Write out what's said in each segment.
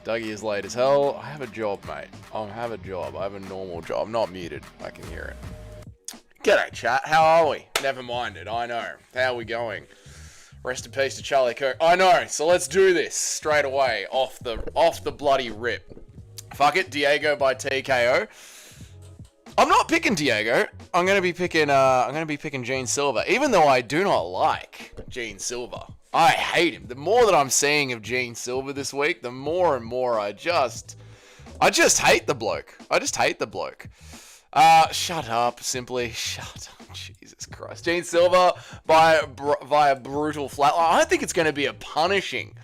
Dougie is late as hell. I have a job, mate. I have a job. I have a normal job. I'm not muted. I can hear it. G'day, chat. How are we? Never mind it. I know. How are we going? Rest in peace to Charlie Kirk. I know. So let's do this straight away. Off the bloody rip. Fuck it. Diego by TKO. I'm not picking Diego. I'm gonna be picking Gene Silva. Even though I do not like Gene Silva. I hate him. The more that I'm seeing of Gene Silva this week, the more and more I just hate the bloke. I just hate the bloke. Shut up. Simply shut up. Jesus Christ. Gene Silva via brutal flatline. I think it's going to be a punishing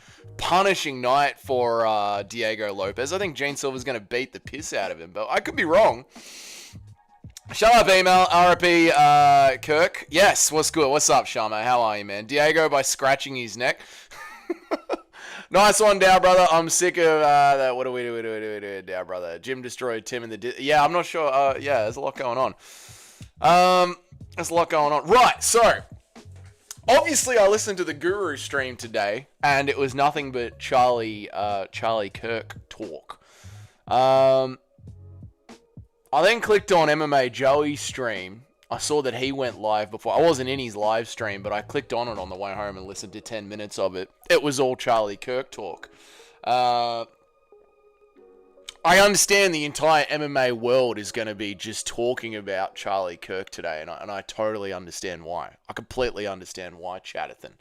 night for Diego Lopes. I think Gene Silva's going to beat the piss out of him, but I could be wrong. Shut up, email, RP, Kirk. Yes, what's good? What's up, Shama? How are you, man? Diego by scratching his neck. Nice one, Dow, brother. I'm sick of that. What do we do, Dow, brother? Jim destroyed Tim in the... Yeah, I'm not sure. Yeah, there's a lot going on. Right, so... Obviously, I listened to the Guru stream today, and it was nothing but Charlie Kirk talk. I then clicked on MMA Joey's stream. I saw that he went live before. I wasn't in his live stream, but I clicked on it on the way home and listened to 10 minutes of it. It was all Charlie Kirk talk. I understand the entire MMA world is going to be just talking about Charlie Kirk today, and I totally understand why. I completely understand why, Chatterton.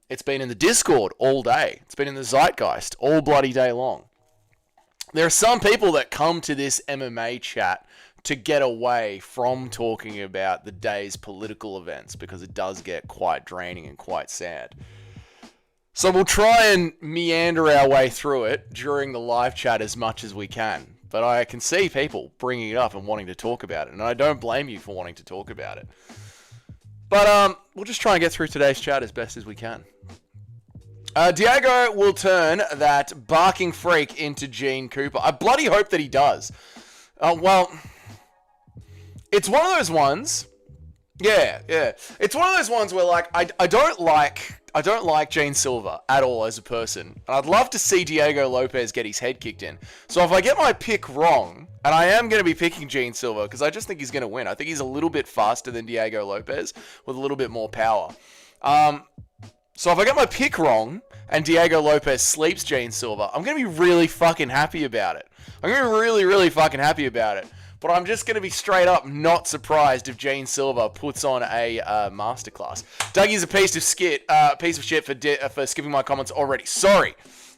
It's been in the Discord all day. It's been in the Zeitgeist all bloody day long. There are some people that come to this MMA chat to get away from talking about the day's political events because it does get quite draining and quite sad. So we'll try and meander our way through it during the live chat as much as we can. But I can see people bringing it up and wanting to talk about it, and I don't blame you for wanting to talk about it. But we'll just try and get through today's chat as best as we can. Diego will turn that barking freak into Gene Cooper. I bloody hope that he does. Well, it's one of those ones. Yeah. It's one of those ones where, like, I don't like Gene Silva at all as a person. And I'd love to see Diego Lopes get his head kicked in. So if I get my pick wrong, and I am going to be picking Gene Silva because I just think he's going to win. I think he's a little bit faster than Diego Lopes with a little bit more power. So if I get my pick wrong and Diego Lopes sleeps Gene Silva, I'm going to be really fucking happy about it. I'm going to be really, really fucking happy about it. But I'm just going to be straight up not surprised if Gene Silva puts on a masterclass. Dougie's a piece of shit for skipping my comments already. Sorry.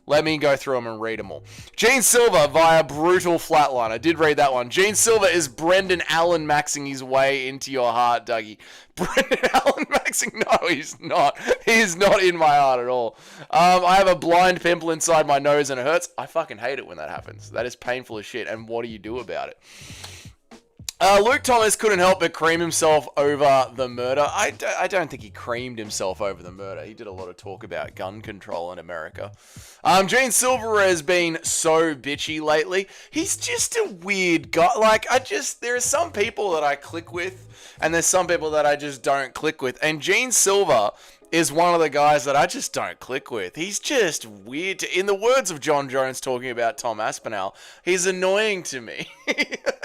Let me go through them and read them all. Gene Silva via brutal flatline. I did read that one. Gene Silva is Brendan Allen maxing his way into your heart, Dougie. Brendan Allen maxing? No, he's not. He's not in my heart at all. I have a blind pimple inside my nose and it hurts. I fucking hate it when that happens. That is painful as shit. And what do you do about it? Luke Thomas couldn't help but cream himself over the murder. I don't think he creamed himself over the murder. He did a lot of talk about gun control in America. Gene Silva has been so bitchy lately. He's just a weird guy. Like, there are some people that I click with, and there's some people that I just don't click with. And Gene Silva is one of the guys that I just don't click with. He's just weird. In the words of John Jones talking about Tom Aspinall, he's annoying to me.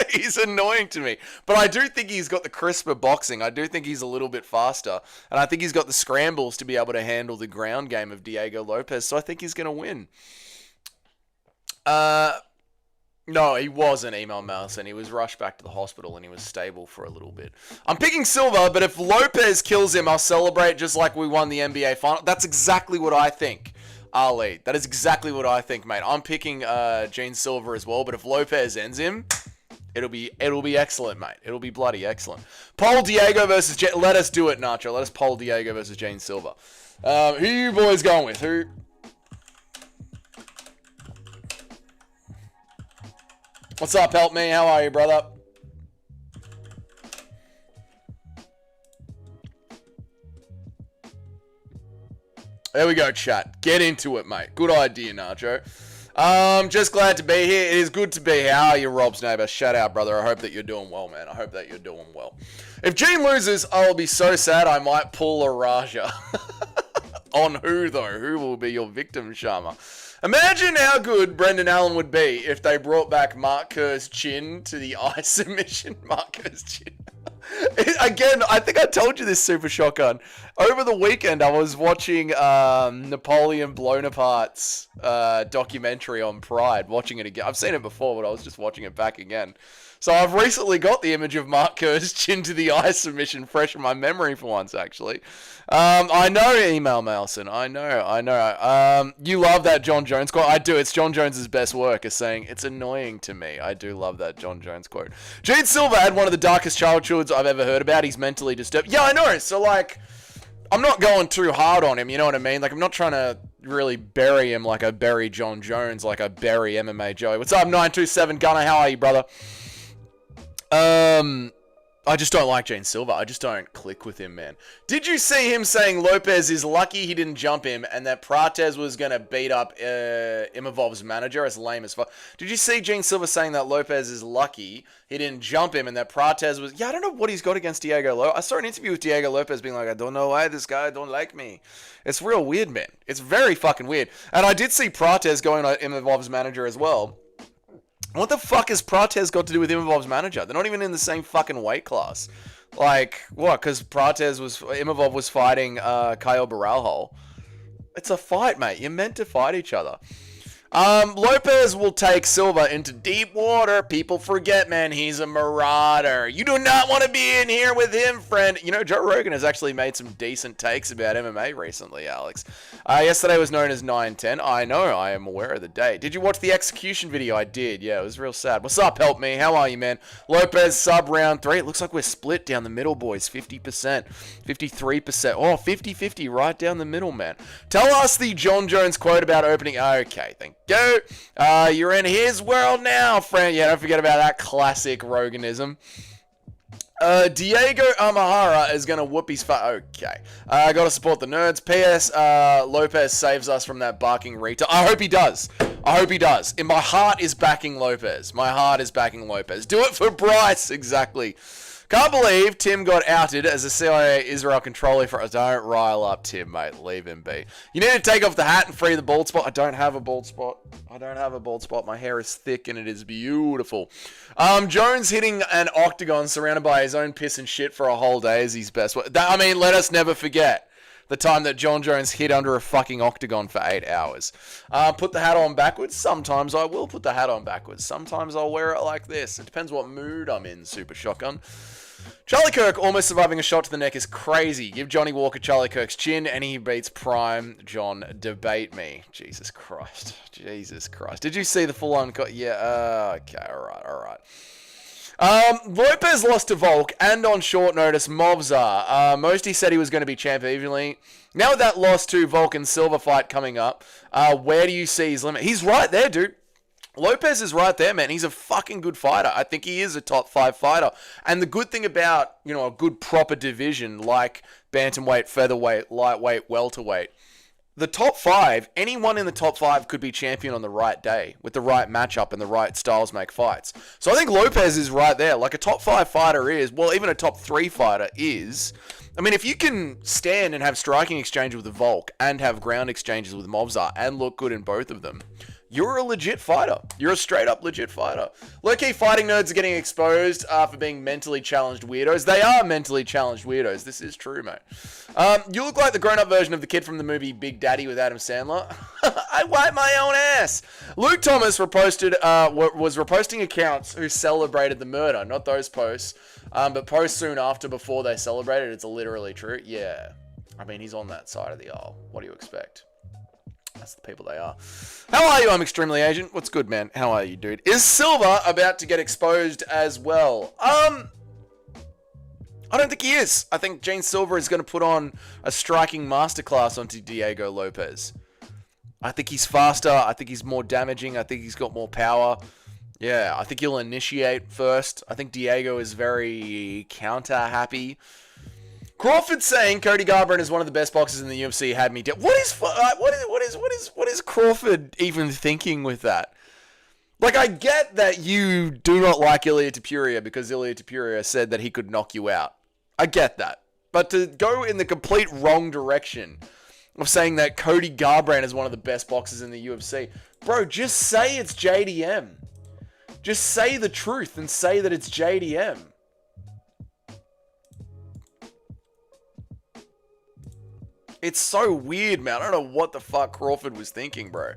He's annoying to me. But I do think he's got the crisper boxing. I do think he's a little bit faster. And I think he's got the scrambles to be able to handle the ground game of Diego Lopes. So I think he's going to win. No, he wasn't Email Mouse, and he was rushed back to the hospital, and he was stable for a little bit. I'm picking Silva, but if Lopes kills him, I'll celebrate just like we won the NBA final. That's exactly what I think, Ali. That is exactly what I think, mate. I'm picking Gene Silva as well, but if Lopes ends him, it'll be excellent, mate. It'll be bloody excellent. Poll Diego versus let us do it, Nacho. Let us poll Diego versus Gene Silva. Who you boys going with? Who? What's up, help me? How are you, brother? There we go, chat. Get into it, mate. Good idea, Nacho. Just glad to be here. It is good to be here. How are you, Rob's neighbor? Shout out, brother. I hope that you're doing well, man. I hope that you're doing well. If Gene loses, I will be so sad I might pull a Raja. On who, though? Who will be your victim, Sharma? Imagine how good Brendan Allen would be if they brought back Mark Kerr's chin to the eye submission. Mark Kerr's chin. Again, I think I told you this, Super Shotgun. Over the weekend, I was watching Napoleon Bonaparte's documentary on Pride, watching it again. I've seen it before, but I was just watching it back again. So I've recently got the image of Mark Kerr's chin to the eye submission fresh in my memory for once, actually. I know, Email Malson. I know. You love that John Jones quote. I do. It's John Jones's best work, is saying, it's annoying to me. I do love that John Jones quote. Gene Silva had one of the darkest childhoods I've ever heard about. He's mentally disturbed. Yeah, I know. So, like, I'm not going too hard on him, you know what I mean? Like, I'm not trying to really bury him like I bury John Jones, like I bury MMA Joey. What's up, 927 Gunner? How are you, brother? I just don't like Gene Silva. I just don't click with him, man. Did you see him saying Lopes is lucky he didn't jump him and that Prates was going to beat up Imavov's manager? As lame as fuck. Did you see Gene Silva saying that Lopes is lucky he didn't jump him and that Prates was... Yeah, I don't know what he's got against Diego Lopes. I saw an interview with Diego Lopes being like, I don't know why this guy don't like me. It's real weird, man. It's very fucking weird. And I did see Prates going on Imavov's manager as well. What the fuck has Prates got to do with Imavov's manager? They're not even in the same fucking weight class. Like, what? Because Imavov was fighting Kyle Baralhol. It's a fight, mate. You're meant to fight each other. Lopes will take Silva into deep water. People forget, man, he's a marauder. You do not want to be in here with him, friend. You know, Joe Rogan has actually made some decent takes about MMA recently, Alex. Yesterday was known as 9-10. I know, I am aware of the day. Did you watch the execution video? I did, yeah, it was real sad. What's up, help me? How are you, man? Lopes sub round 3. It looks like we're split down the middle, boys. 50%, 53%. Oh, 50-50 right down the middle, man. Tell us the John Jones quote about opening. Okay, thank you. You're in his world now, friend. Yeah, don't forget about that classic Roganism. Diego Amahara is going to whoop his okay. I got to support the nerds. P.S. Lopes saves us from that barking retail. I hope he does. I hope he does. And my heart is backing Lopes. My heart is backing Lopes. Do it for Bryce. Exactly. Can't believe Tim got outed as a CIA Israel controller for... Don't rile up Tim, mate. Leave him be. You need to take off the hat and free the bald spot. I don't have a bald spot. My hair is thick and it is beautiful. Jones hitting an octagon surrounded by his own piss and shit for a whole day is his best. I mean, let us never forget the time that John Jones hid under a fucking octagon for 8 hours. Put the hat on backwards. Sometimes I will put the hat on backwards. Sometimes I'll wear it like this. It depends what mood I'm in, Super Shotgun. Charlie Kirk almost surviving a shot to the neck is crazy. Give Johnny Walker Charlie Kirk's chin and he beats Prime John. Debate me. Jesus Christ. Did you see the full-on cut? Yeah, okay, alright. Lopes lost to Volk and on short notice Movzar. Mosty said he was going to be champ evenly. Now with that loss to Volk and Silva fight coming up, where do you see his limit? He's right there, dude. Lopes is right there, man. He's a fucking good fighter. I think he is a top 5 fighter. And the good thing about, you know, a good proper division like bantamweight, featherweight, lightweight, welterweight, the top 5, anyone in the top 5 could be champion on the right day with the right matchup and the right styles make fights. So I think Lopes is right there. Like a top 5 fighter is, well, even a top 3 fighter is. I mean, if you can stand and have striking exchanges with the Volk and have ground exchanges with Movzar and look good in both of them, you're a legit fighter. You're a straight up legit fighter. Low-key fighting nerds are getting exposed for being mentally challenged weirdos. They are mentally challenged weirdos. This is true, mate. You look like the grown-up version of the kid from the movie Big Daddy with Adam Sandler. I wipe my own ass. Luke Thomas was reposting accounts who celebrated the murder. Not those posts, but posts soon after before they celebrated. It's literally true. Yeah. I mean, he's on that side of the aisle. What do you expect? That's the people they are. How are you? I'm extremely Agent. What's good, man? How are you, dude? Is Silva about to get exposed as well? I don't think he is. I think Gene Silva is going to put on a striking masterclass onto Diego Lopes. I think he's faster. I think he's more damaging. I think he's got more power. Yeah, I think he'll initiate first. I think Diego is very counter-happy. Crawford saying Cody Garbrandt is one of the best boxers in the UFC had me down. What is Crawford even thinking with that? Like, I get that you do not like Ilia Topuria because Ilia Topuria said that he could knock you out. I get that. But to go in the complete wrong direction of saying that Cody Garbrandt is one of the best boxers in the UFC. Bro, just say it's JDM. Just say the truth and say that it's JDM. It's so weird, man. I don't know what the fuck Crawford was thinking, bro.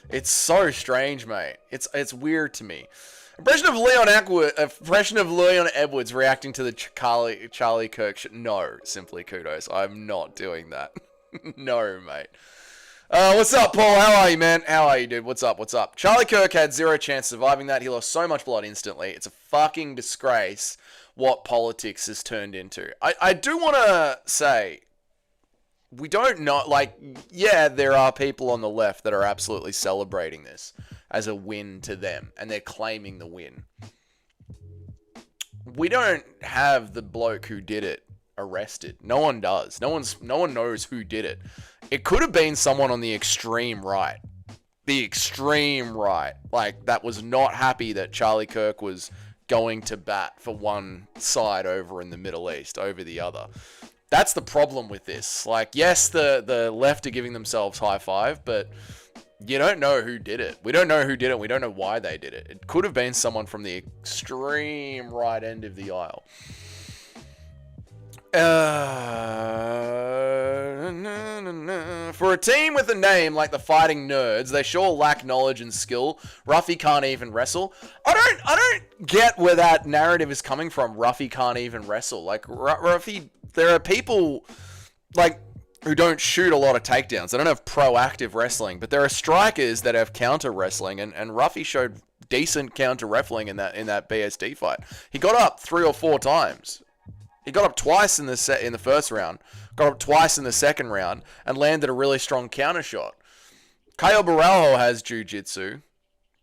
It's so strange, mate. It's weird to me. Impression of Leon Edwards reacting to the Charlie Kirk shit. No, simply kudos. I'm not doing that. No, mate. What's up, Paul? How are you, man? How are you, dude? What's up? What's up? Charlie Kirk had zero chance of surviving that. He lost so much blood instantly. It's a fucking disgrace what politics has turned into. I do want to say, we don't know, like, yeah, there are people on the left that are absolutely celebrating this as a win to them, and they're claiming the win. We don't have the bloke who did it arrested. No one does. No one knows who did it. It could have been someone on the extreme right. The extreme right. Like, that was not happy that Charlie Kirk was going to bat for one side over in the Middle East, over the other. That's the problem with this. Like, yes, the left are giving themselves high five, but you don't know who did it. We don't know who did it. We don't know why they did it. It could have been someone from the extreme right end of the aisle. For a team with a name like the Fighting Nerds, they sure lack knowledge and skill. Ruffy can't even wrestle. I don't get where that narrative is coming from. Ruffy can't even wrestle. Like, Ruffy, there are people like who don't shoot a lot of takedowns. They don't have proactive wrestling, but there are strikers that have counter wrestling, and Ruffy showed decent counter wrestling in that BSD fight. He got up 3 or 4 times. He got up twice in the first round, got up twice in the second round, and landed a really strong counter shot. Caio Borralho has jiu-jitsu.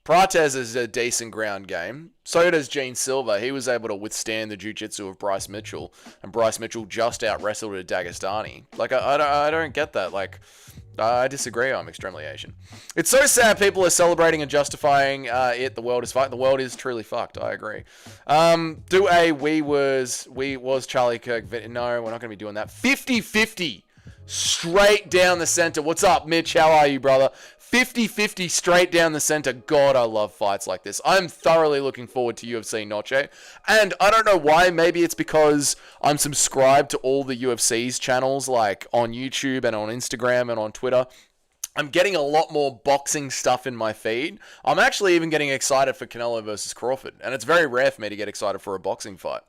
Prates is a decent ground game. So does Gene Silva. He was able to withstand the jiu-jitsu of Bryce Mitchell, and Bryce Mitchell just out-wrestled a Dagestani. Like, I don't get that. Like, I disagree. I'm extremely Asian. It's so sad people are celebrating and justifying it. The world is fucked. The world is truly fucked. I agree. We was Charlie Kirk. No, we're not going to be doing that. 50-50 straight down the center. What's up, Mitch? How are you, brother? 50-50 straight down the center. God, I love fights like this. I'm thoroughly looking forward to UFC Noche. And I don't know why. Maybe it's because I'm subscribed to all the UFC's channels, like on YouTube and on Instagram and on Twitter. I'm getting a lot more boxing stuff in my feed. I'm actually even getting excited for Canelo versus Crawford. And it's very rare for me to get excited for a boxing fight.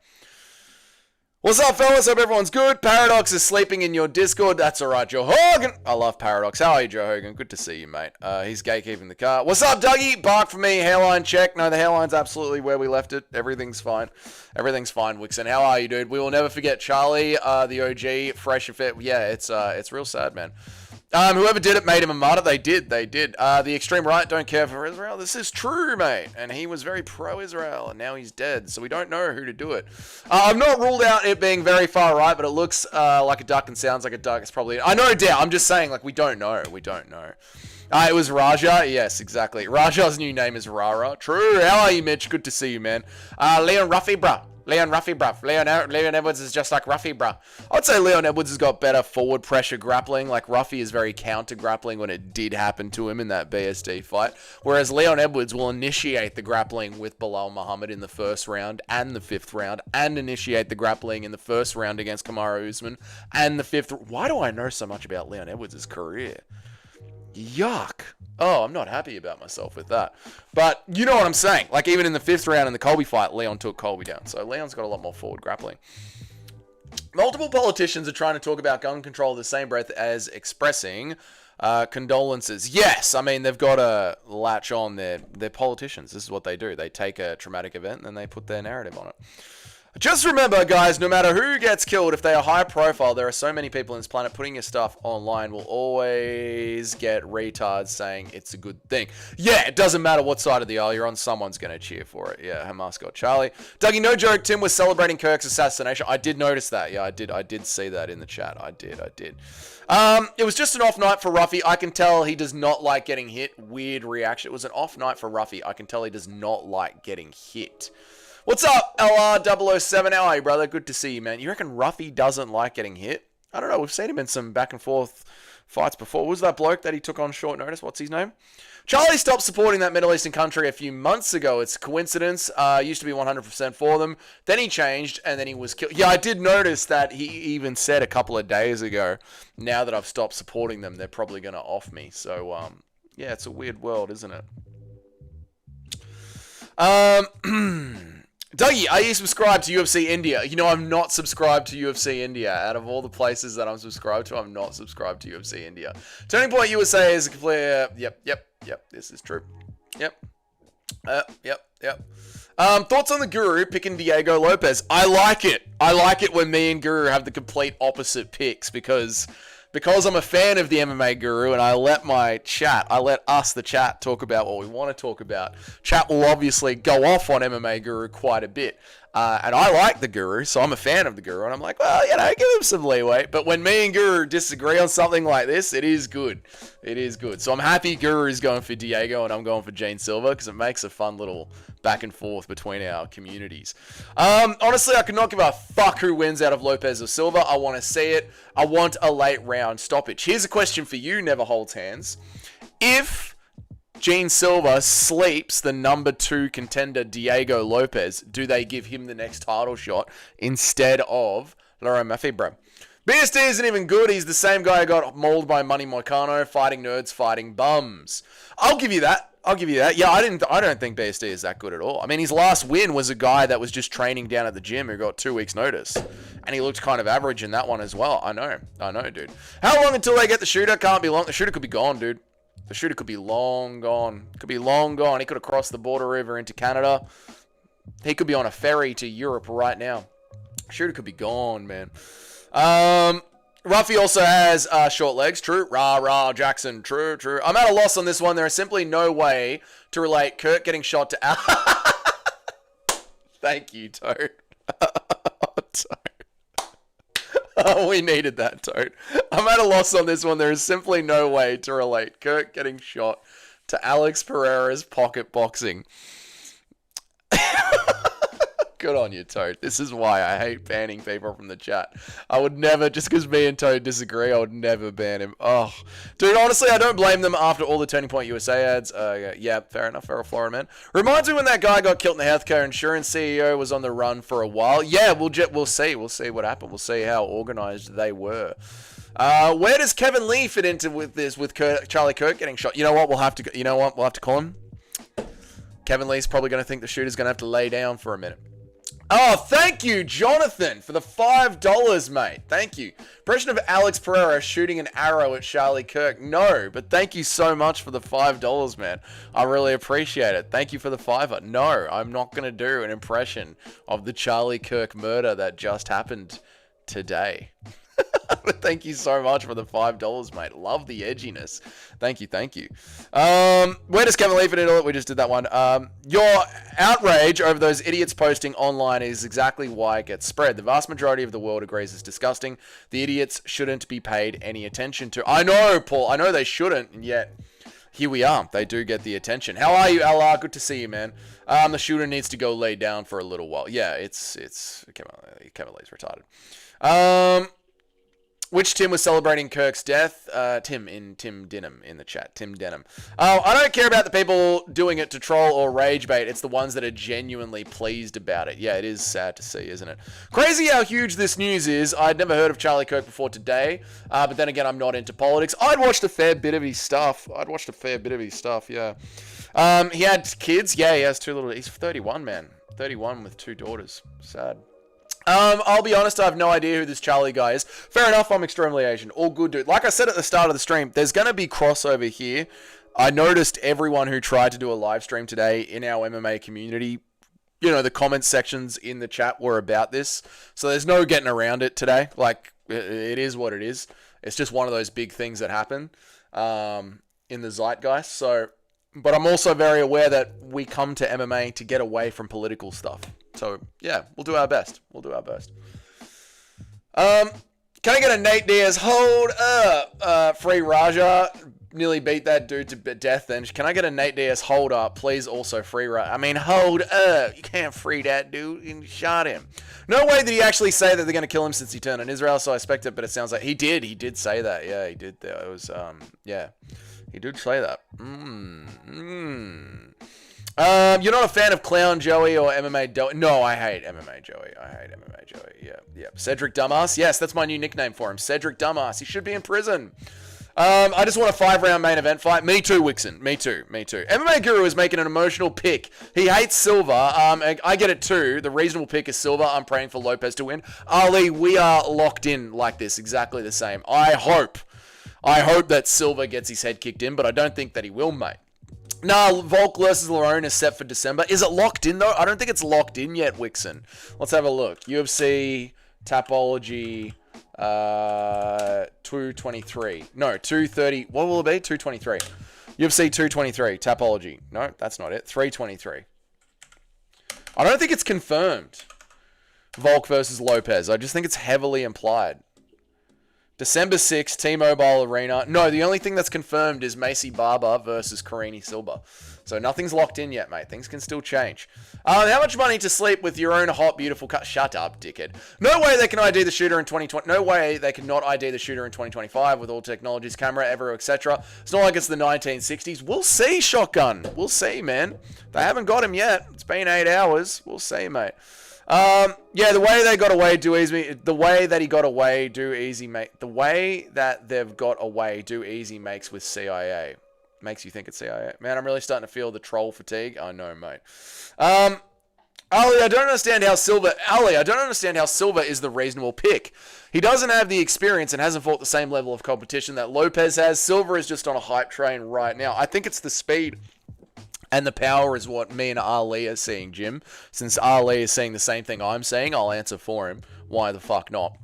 What's up, fellas? Hope everyone's good. Paradox is sleeping in your Discord. That's alright, Joe Hogan. I love Paradox. How are you, Joe Hogan? Good to see you, mate. He's gatekeeping the car. What's up, Dougie? Bark for me. Hairline check. No, the hairline's absolutely where we left it. Everything's fine. Everything's fine, Wixon. How are you, dude? We will never forget Charlie, the OG, fresh effect. Yeah, it's real sad, man. Whoever did it made him a martyr. They did. The extreme right don't care for Israel. This is true, mate. And he was very pro-Israel, and now he's dead. So we don't know who to do it. I've not ruled out it being very far right, but it looks like a duck and sounds like a duck. It's probably... I no doubt. I'm just saying, like, we don't know. We don't know. It was Raja. Yes, exactly. Raja's new name is Rara. True. How are you, Mitch? Good to see you, man. Leon Ruffy, bruh. Leon Ruffy, bruh. Leon Edwards is just like Ruffy, bruh. I'd say Leon Edwards has got better forward pressure grappling. Like, Ruffy is very counter grappling when it did happen to him in that BSD fight. Whereas Leon Edwards will initiate the grappling with Bilal Muhammad in the first round and the 5th round, and initiate the grappling in the first round against Kamaru Usman and the 5th. Why do I know so much about Leon Edwards' career? Yuck. Oh, I'm not happy about myself with that. But you know what I'm saying. Like, even in the 5th round in the Colby fight, Leon took Colby down. So Leon's got a lot more forward grappling. Multiple politicians are trying to talk about gun control the same breath as expressing condolences. Yes, I mean, they've got to latch on. They're politicians. This is what they do. They take a traumatic event and then they put their narrative on it. Just remember, guys, no matter who gets killed, if they are high profile, there are so many people on this planet, putting your stuff online will always get retards saying it's a good thing. Yeah, it doesn't matter what side of the aisle you're on, someone's going to cheer for it. Yeah, Hamas got Charlie. Dougie, no joke, Tim was celebrating Kirk's assassination. I did notice that. Yeah, I did see that in the chat. I did. It was just an off night for Ruffy. I can tell he does not like getting hit. Weird reaction. It was an off night for Ruffy. I can tell he does not like getting hit. What's up, LR007? How are you, brother? Good to see you, man. You reckon Ruffy doesn't like getting hit? I don't know. We've seen him in some back and forth fights before. What was that bloke that he took on short notice? What's his name? Charlie stopped supporting that Middle Eastern country a few months ago. It's a coincidence. Used to be 100% for them. Then he changed, and then he was killed. Yeah, I did notice that he even said a couple of days ago, now that I've stopped supporting them, they're probably going to off me. So, yeah, it's a weird world, isn't it? Dougie, are you subscribed to UFC India? You know, I'm not subscribed to UFC India. Out of all the places that I'm subscribed to, I'm not subscribed to UFC India. Turning Point USA is a clear... Yep, this is true. Yep. Thoughts on the Guru picking Diego Lopes? I like it. I like it when me and Guru have the complete opposite picks because I'm a fan of the MMA Guru and I let us, the chat, talk about what we want to talk about. Chat will obviously go off on MMA Guru quite a bit. And I like the Guru, so I'm a fan of the Guru. And I'm like, well, you know, give him some leeway. But when me and Guru disagree on something like this, it is good. It is good. So I'm happy Guru is going for Diego and I'm going for Gene Silva because it makes a fun little back and forth between our communities. Honestly, I could not give a fuck who wins out of Lopes or Silva. I want to see it. I want a late round stoppage. Here's a question for you, Never Holds Hands. If Gene Silva sleeps the number 2 contender Diego Lopes, do they give him the next title shot instead of Laurent Mafebre? BSD isn't even good. He's the same guy who got mauled by Money Moicano, fighting nerds, fighting bums. I'll give you that. Yeah, I don't think BSD is that good at all. I mean, his last win was a guy that was just training down at the gym who got 2 weeks notice. And he looked kind of average in that one as well. I know, dude. How long until they get the shooter? Can't be long. The shooter could be gone, dude. The shooter could be long gone. He could have crossed the border over into Canada. He could be on a ferry to Europe right now. Shooter could be gone, man. Ruffy also has short legs. True. Rah, Jackson. True. I'm at a loss on this one. There is simply no way to relate Kurt getting shot to Al. Thank you, Toad. Oh, we needed that, Toad. I'm at a loss on this one. There is simply no way to relate Kurt getting shot to Alex Pereira's pocket boxing. Good on you, Toad. This is why I hate banning people from the chat. I would never, just because me and Toad disagree, I would never ban him. Oh, dude, honestly, I don't blame them after all the Turning Point USA ads. Yeah, fair enough, Feral Flora, man. Reminds me when that guy got killed in the healthcare insurance CEO was on the run for a while. Yeah, we'll see. We'll see what happened. We'll see how organized they were. Where does Kevin Lee fit into with this, with Charlie Kirk getting shot? You know what? We'll have to call him. Kevin Lee's probably going to think the shooter's going to have to lay down for a minute. Oh, thank you, Jonathan, for the $5, mate. Thank you. Impression of Alex Pereira shooting an arrow at Charlie Kirk. No, but thank you so much for the $5, man. I really appreciate it. Thank you for the $5. No, I'm not going to do an impression of the Charlie Kirk murder that just happened today. But thank you so much for the $5, mate. Love the edginess. Thank you. Where does Kevin Lee fit into it? We just did that one. Your outrage over those idiots posting online is exactly why it gets spread. The vast majority of the world agrees it's disgusting. The idiots shouldn't be paid any attention to. I know, Paul. I know they shouldn't, and yet here we are. They do get the attention. How are you, LR? Good to see you, man. The shooter needs to go lay down for a little while. Yeah, it's Kevin Lee's retarded. Which Tim was celebrating Kirk's death? Tim Denham in the chat. Tim Denham. I don't care about the people doing it to troll or rage bait. It's the ones that are genuinely pleased about it. Yeah, it is sad to see, isn't it? Crazy how huge this news is. I'd never heard of Charlie Kirk before today. But then again, I'm not into politics. I'd watched a fair bit of his stuff. Yeah. He had kids. Yeah, he has 2 little... He's 31, man. 31 with 2 daughters. Sad. I'll be honest, I have no idea who this Charlie guy is. Fair enough, I'm extremely Asian. All good, dude. Like I said at the start of the stream, there's going to be crossover here. I noticed everyone who tried to do a live stream today in our MMA community, you know, the comment sections in the chat were about this. So there's no getting around it today. Like, it is what it is. It's just one of those big things that happen in the zeitgeist. So, but I'm also very aware that we come to MMA to get away from political stuff. So, yeah, we'll do our best. Can I get a Nate Diaz hold up? Free Raja. nearly beat that dude to death then. Can I get a Nate Diaz hold up? Please also free run. I mean, hold up. You can't free that dude. You shot him. No way did he actually say that they're going to kill him since he turned on Israel, so I expect it, but it sounds like he did. He did say that. Yeah, he did. It was, yeah. He did say that. You're not a fan of Clown Joey or MMA Joey? No, I hate MMA Joey. Yeah. Cedric Dumbass? Yes, that's my new nickname for him. Cedric Dumbass. He should be in prison. I just want a 5-round main event fight. Me too, Wixon. Me too. MMA Guru is making an emotional pick. He hates Silva. I get it too. The reasonable pick is Silva. I'm praying for Lopes to win. Ali, we are locked in like this. Exactly the same. I hope that Silva gets his head kicked in, but I don't think that he will, mate. Nah, Volk versus Lerone is set for December. Is it locked in, though? I don't think it's locked in yet, Wixon. Let's have a look. UFC, Tapology, 223. No, 230. What will it be? 223. UFC 223, Tapology. No, that's not it. 323. I don't think it's confirmed. Volk versus Lopez. I just think it's heavily implied. December 6th, T-Mobile Arena. No, the only thing that's confirmed is Macy Barber versus Karini Silva. So nothing's locked in yet, mate. Things can still change. How much money to sleep with your own hot, beautiful cut? Shut up, dickhead. No way they can ID the shooter in 2020. No way they can not ID the shooter in 2025 with all technologies, camera, everywhere, etc. It's not like it's the 1960s. We'll see, Shotgun. We'll see, man. They haven't got him yet. It's been 8 hours. We'll see, mate. Yeah, the way they got away, do easy. The way that he got away, do easy, mate. The way that they've got away, do easy makes with CIA. Makes you think it's CIA. Man, I'm really starting to feel the troll fatigue. I know, mate. Ali, I don't understand how Silva is the reasonable pick. He doesn't have the experience and hasn't fought the same level of competition that Lopez has. Silva is just on a hype train right now. I think it's the speed and the power is what me and Ali are seeing, Jim. Since Ali is seeing the same thing I'm saying, I'll answer for him. Why the fuck not?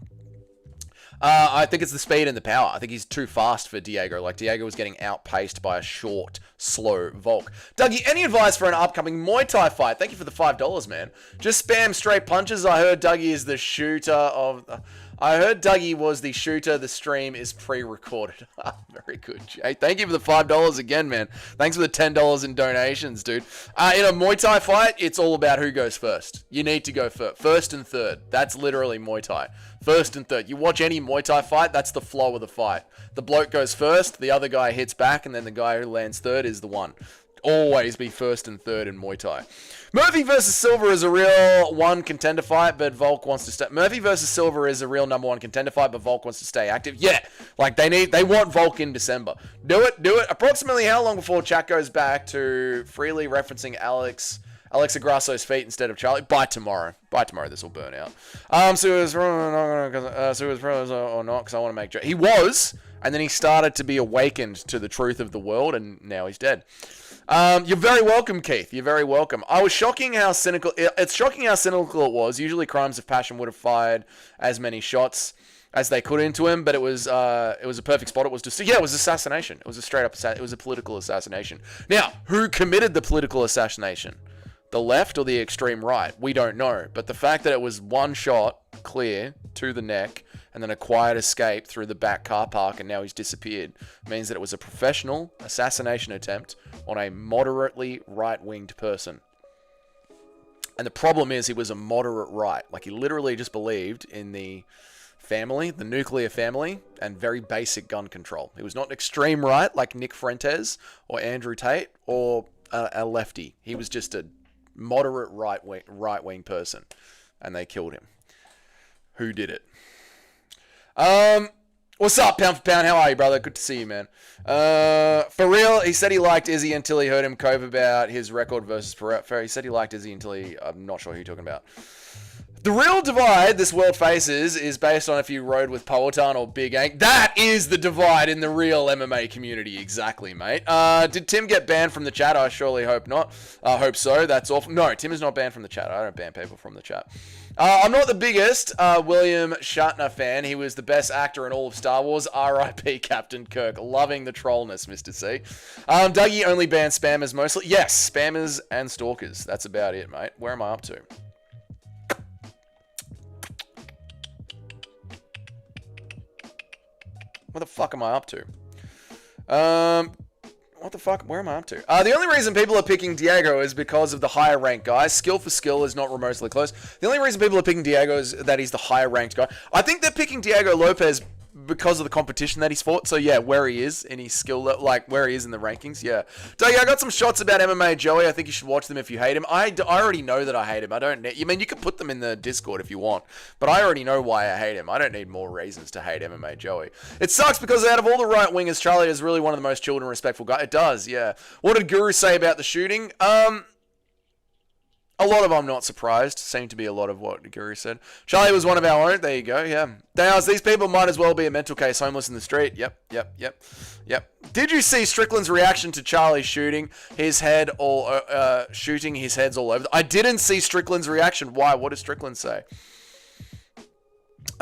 I think it's the speed and the power. I think he's too fast for Diego. Like, Diego was getting outpaced by a short, slow Volk. Dougie, any advice for an upcoming Muay Thai fight? Thank you for the $5, man. Just spam straight punches. I heard Dougie is the shooter of... I heard Dougie was the shooter. The stream is pre-recorded. Very good, Jay. Thank you for the $5 again, man. Thanks for the $10 in donations, dude. In a Muay Thai fight, it's all about who goes first. You need to go first. First and third. That's literally Muay Thai. First and third. You watch any Muay Thai fight, that's the flow of the fight. The bloke goes first, the other guy hits back, and then the guy who lands third is the one. Always be first and third in Muay Thai. Murphy versus Silva is a real one contender fight, but Volk wants to stay. Murphy versus Silva is a real number one contender fight, but Volk wants to stay active. Yeah, like they want Volk in December. Do it. Approximately how long before chat goes back to freely referencing Alexa Grasso's feet instead of Charlie? By tomorrow. This will burn out. So it was or not, because I want to make joke. He was, and then he started to be awakened to the truth of the world, and now he's dead. You're very welcome, Keith. You're very welcome. It's shocking how cynical it was. Usually crimes of passion would have fired as many shots as they could into him, but it was a perfect spot. It was assassination. It was a straight up it was a political assassination. Now, who committed the political assassination? The left or the extreme right? We don't know. But the fact that it was one shot clear to the neck and then a quiet escape through the back car park and now he's disappeared means that it was a professional assassination attempt on a moderately right-winged person. And the problem is he was a moderate right. Like, he literally just believed in the family, the nuclear family, and very basic gun control. He was not an extreme right like Nick Fuentes or Andrew Tate or a lefty. He was just a moderate right-wing person, and they killed him. Who did it? What's up, Pound for Pound? How are you, brother? Good to see you, man. For real, he said he liked Izzy until he heard him cove about his record versus Pereira. He said he liked Izzy until I'm not sure who you're talking about. The real divide this world faces is based on if you rode with Powhatan or Big Ank. That is the divide in the real MMA community. Exactly, mate. Did Tim get banned from the chat? I surely hope not. I hope so. That's awful. No, Tim is not banned from the chat. I don't ban people from the chat. I'm not the biggest William Shatner fan. He was the best actor in all of Star Wars. R.I.P. Captain Kirk. Loving the trollness, Mr. C. Dougie only bans spammers mostly. Yes, spammers and stalkers. That's about it, mate. Where am I up to? What the fuck am I up to? What the fuck? Where am I up to? The only reason people are picking Diego is because of the higher ranked guy. Skill for skill is not remotely close. The only reason people are picking Diego is that he's the higher ranked guy. I think they're picking Diego Lopes because of the competition that he's fought. So yeah, where he is in his skill, like where he is in the rankings. Yeah. Dougie, I got some shots about MMA Joey. I think you should watch them if you hate him. I already know that I hate him. I don't need, you mean you can put them in the Discord if you want, but I already know why I hate him. I don't need more reasons to hate MMA Joey. It sucks because out of all the right wingers, Charlie is really one of the most chilled and respectful guys. It does, yeah. What did Guru say about the shooting? A lot of I'm not surprised. Seemed to be a lot of what Guru said. Charlie was one of our own. There you go, yeah. These people might as well be a mental case, homeless in the street. Yep. Did you see Strickland's reaction to Charlie shooting his head shooting his heads all over? I didn't see Strickland's reaction. Why? What did Strickland say?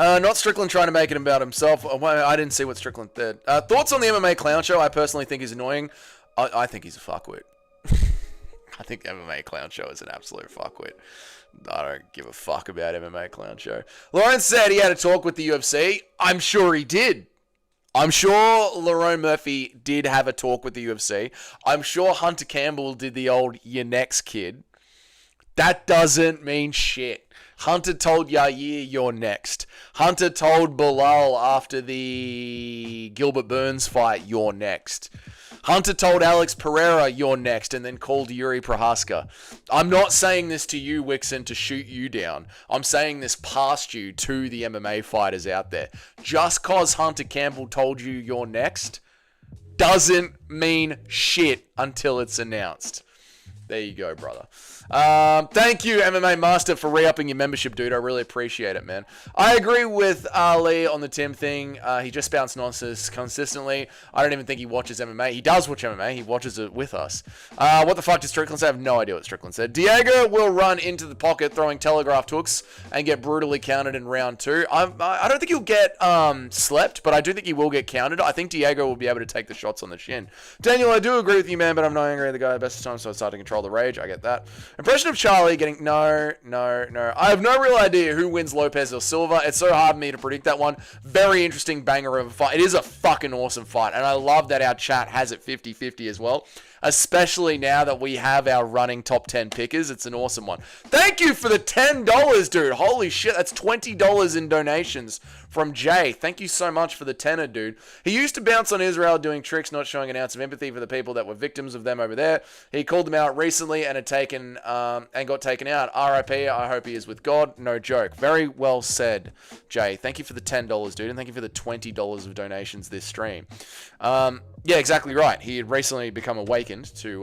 Not Strickland trying to make it about himself. I didn't see what Strickland did. Thoughts on the MMA Clown Show? I personally think he's annoying. I think he's a fuckwit. I think MMA Clown Show is an absolute fuckwit. I don't give a fuck about MMA Clown Show. Lawrence said he had a talk with the UFC. I'm sure he did. I'm sure Lerone Murphy did have a talk with the UFC. I'm sure Hunter Campbell did the old "you're next, kid." That doesn't mean shit. Hunter told Yair, "You're next." Hunter told Bilal after the Gilbert Burns fight, "You're next." Hunter told Alex Pereira, "You're next," and then called Yuri Prohaska. I'm not saying this to you, Wixon, to shoot you down. I'm saying this past you to the MMA fighters out there. Just cause Hunter Campbell told you you're next doesn't mean shit until it's announced. There you go, brother. Thank you, MMA Master, for re-upping your membership, dude. I really appreciate it, man. I agree with Ali on the Tim thing. He just spouts nonsense consistently. I don't even think he watches MMA. He does watch MMA. He watches it with us. What the fuck did Strickland say? I have no idea what Strickland said. Diego will run into the pocket throwing telegraphed hooks and get brutally counted in round 2. I don't think he'll get slept, but I do think he will get counted. I think Diego will be able to take the shots on the shin. Daniel, I do agree with you, man, but I'm not angry at the guy at the best of times, so I start to control the rage. I get that. Impression of Charlie getting... No. I have no real idea who wins Lopes or Silva. It's so hard for me to predict that one. Very interesting banger of a fight. It is a fucking awesome fight, and I love that our chat has it 50-50 as well. Especially now that we have our running top 10 pickers. It's an awesome one. Thank you for the $10, dude. Holy shit, that's $20 in donations from Jay. Thank you so much for the tenner, dude. He used to bounce on Israel doing tricks, not showing an ounce of empathy for the people that were victims of them over there. He called them out recently and got taken out. RIP, I hope he is with God. No joke. Very well said, Jay. Thank you for the $10, dude, and thank you for the $20 of donations this stream. Yeah, exactly right. He had recently become awakened to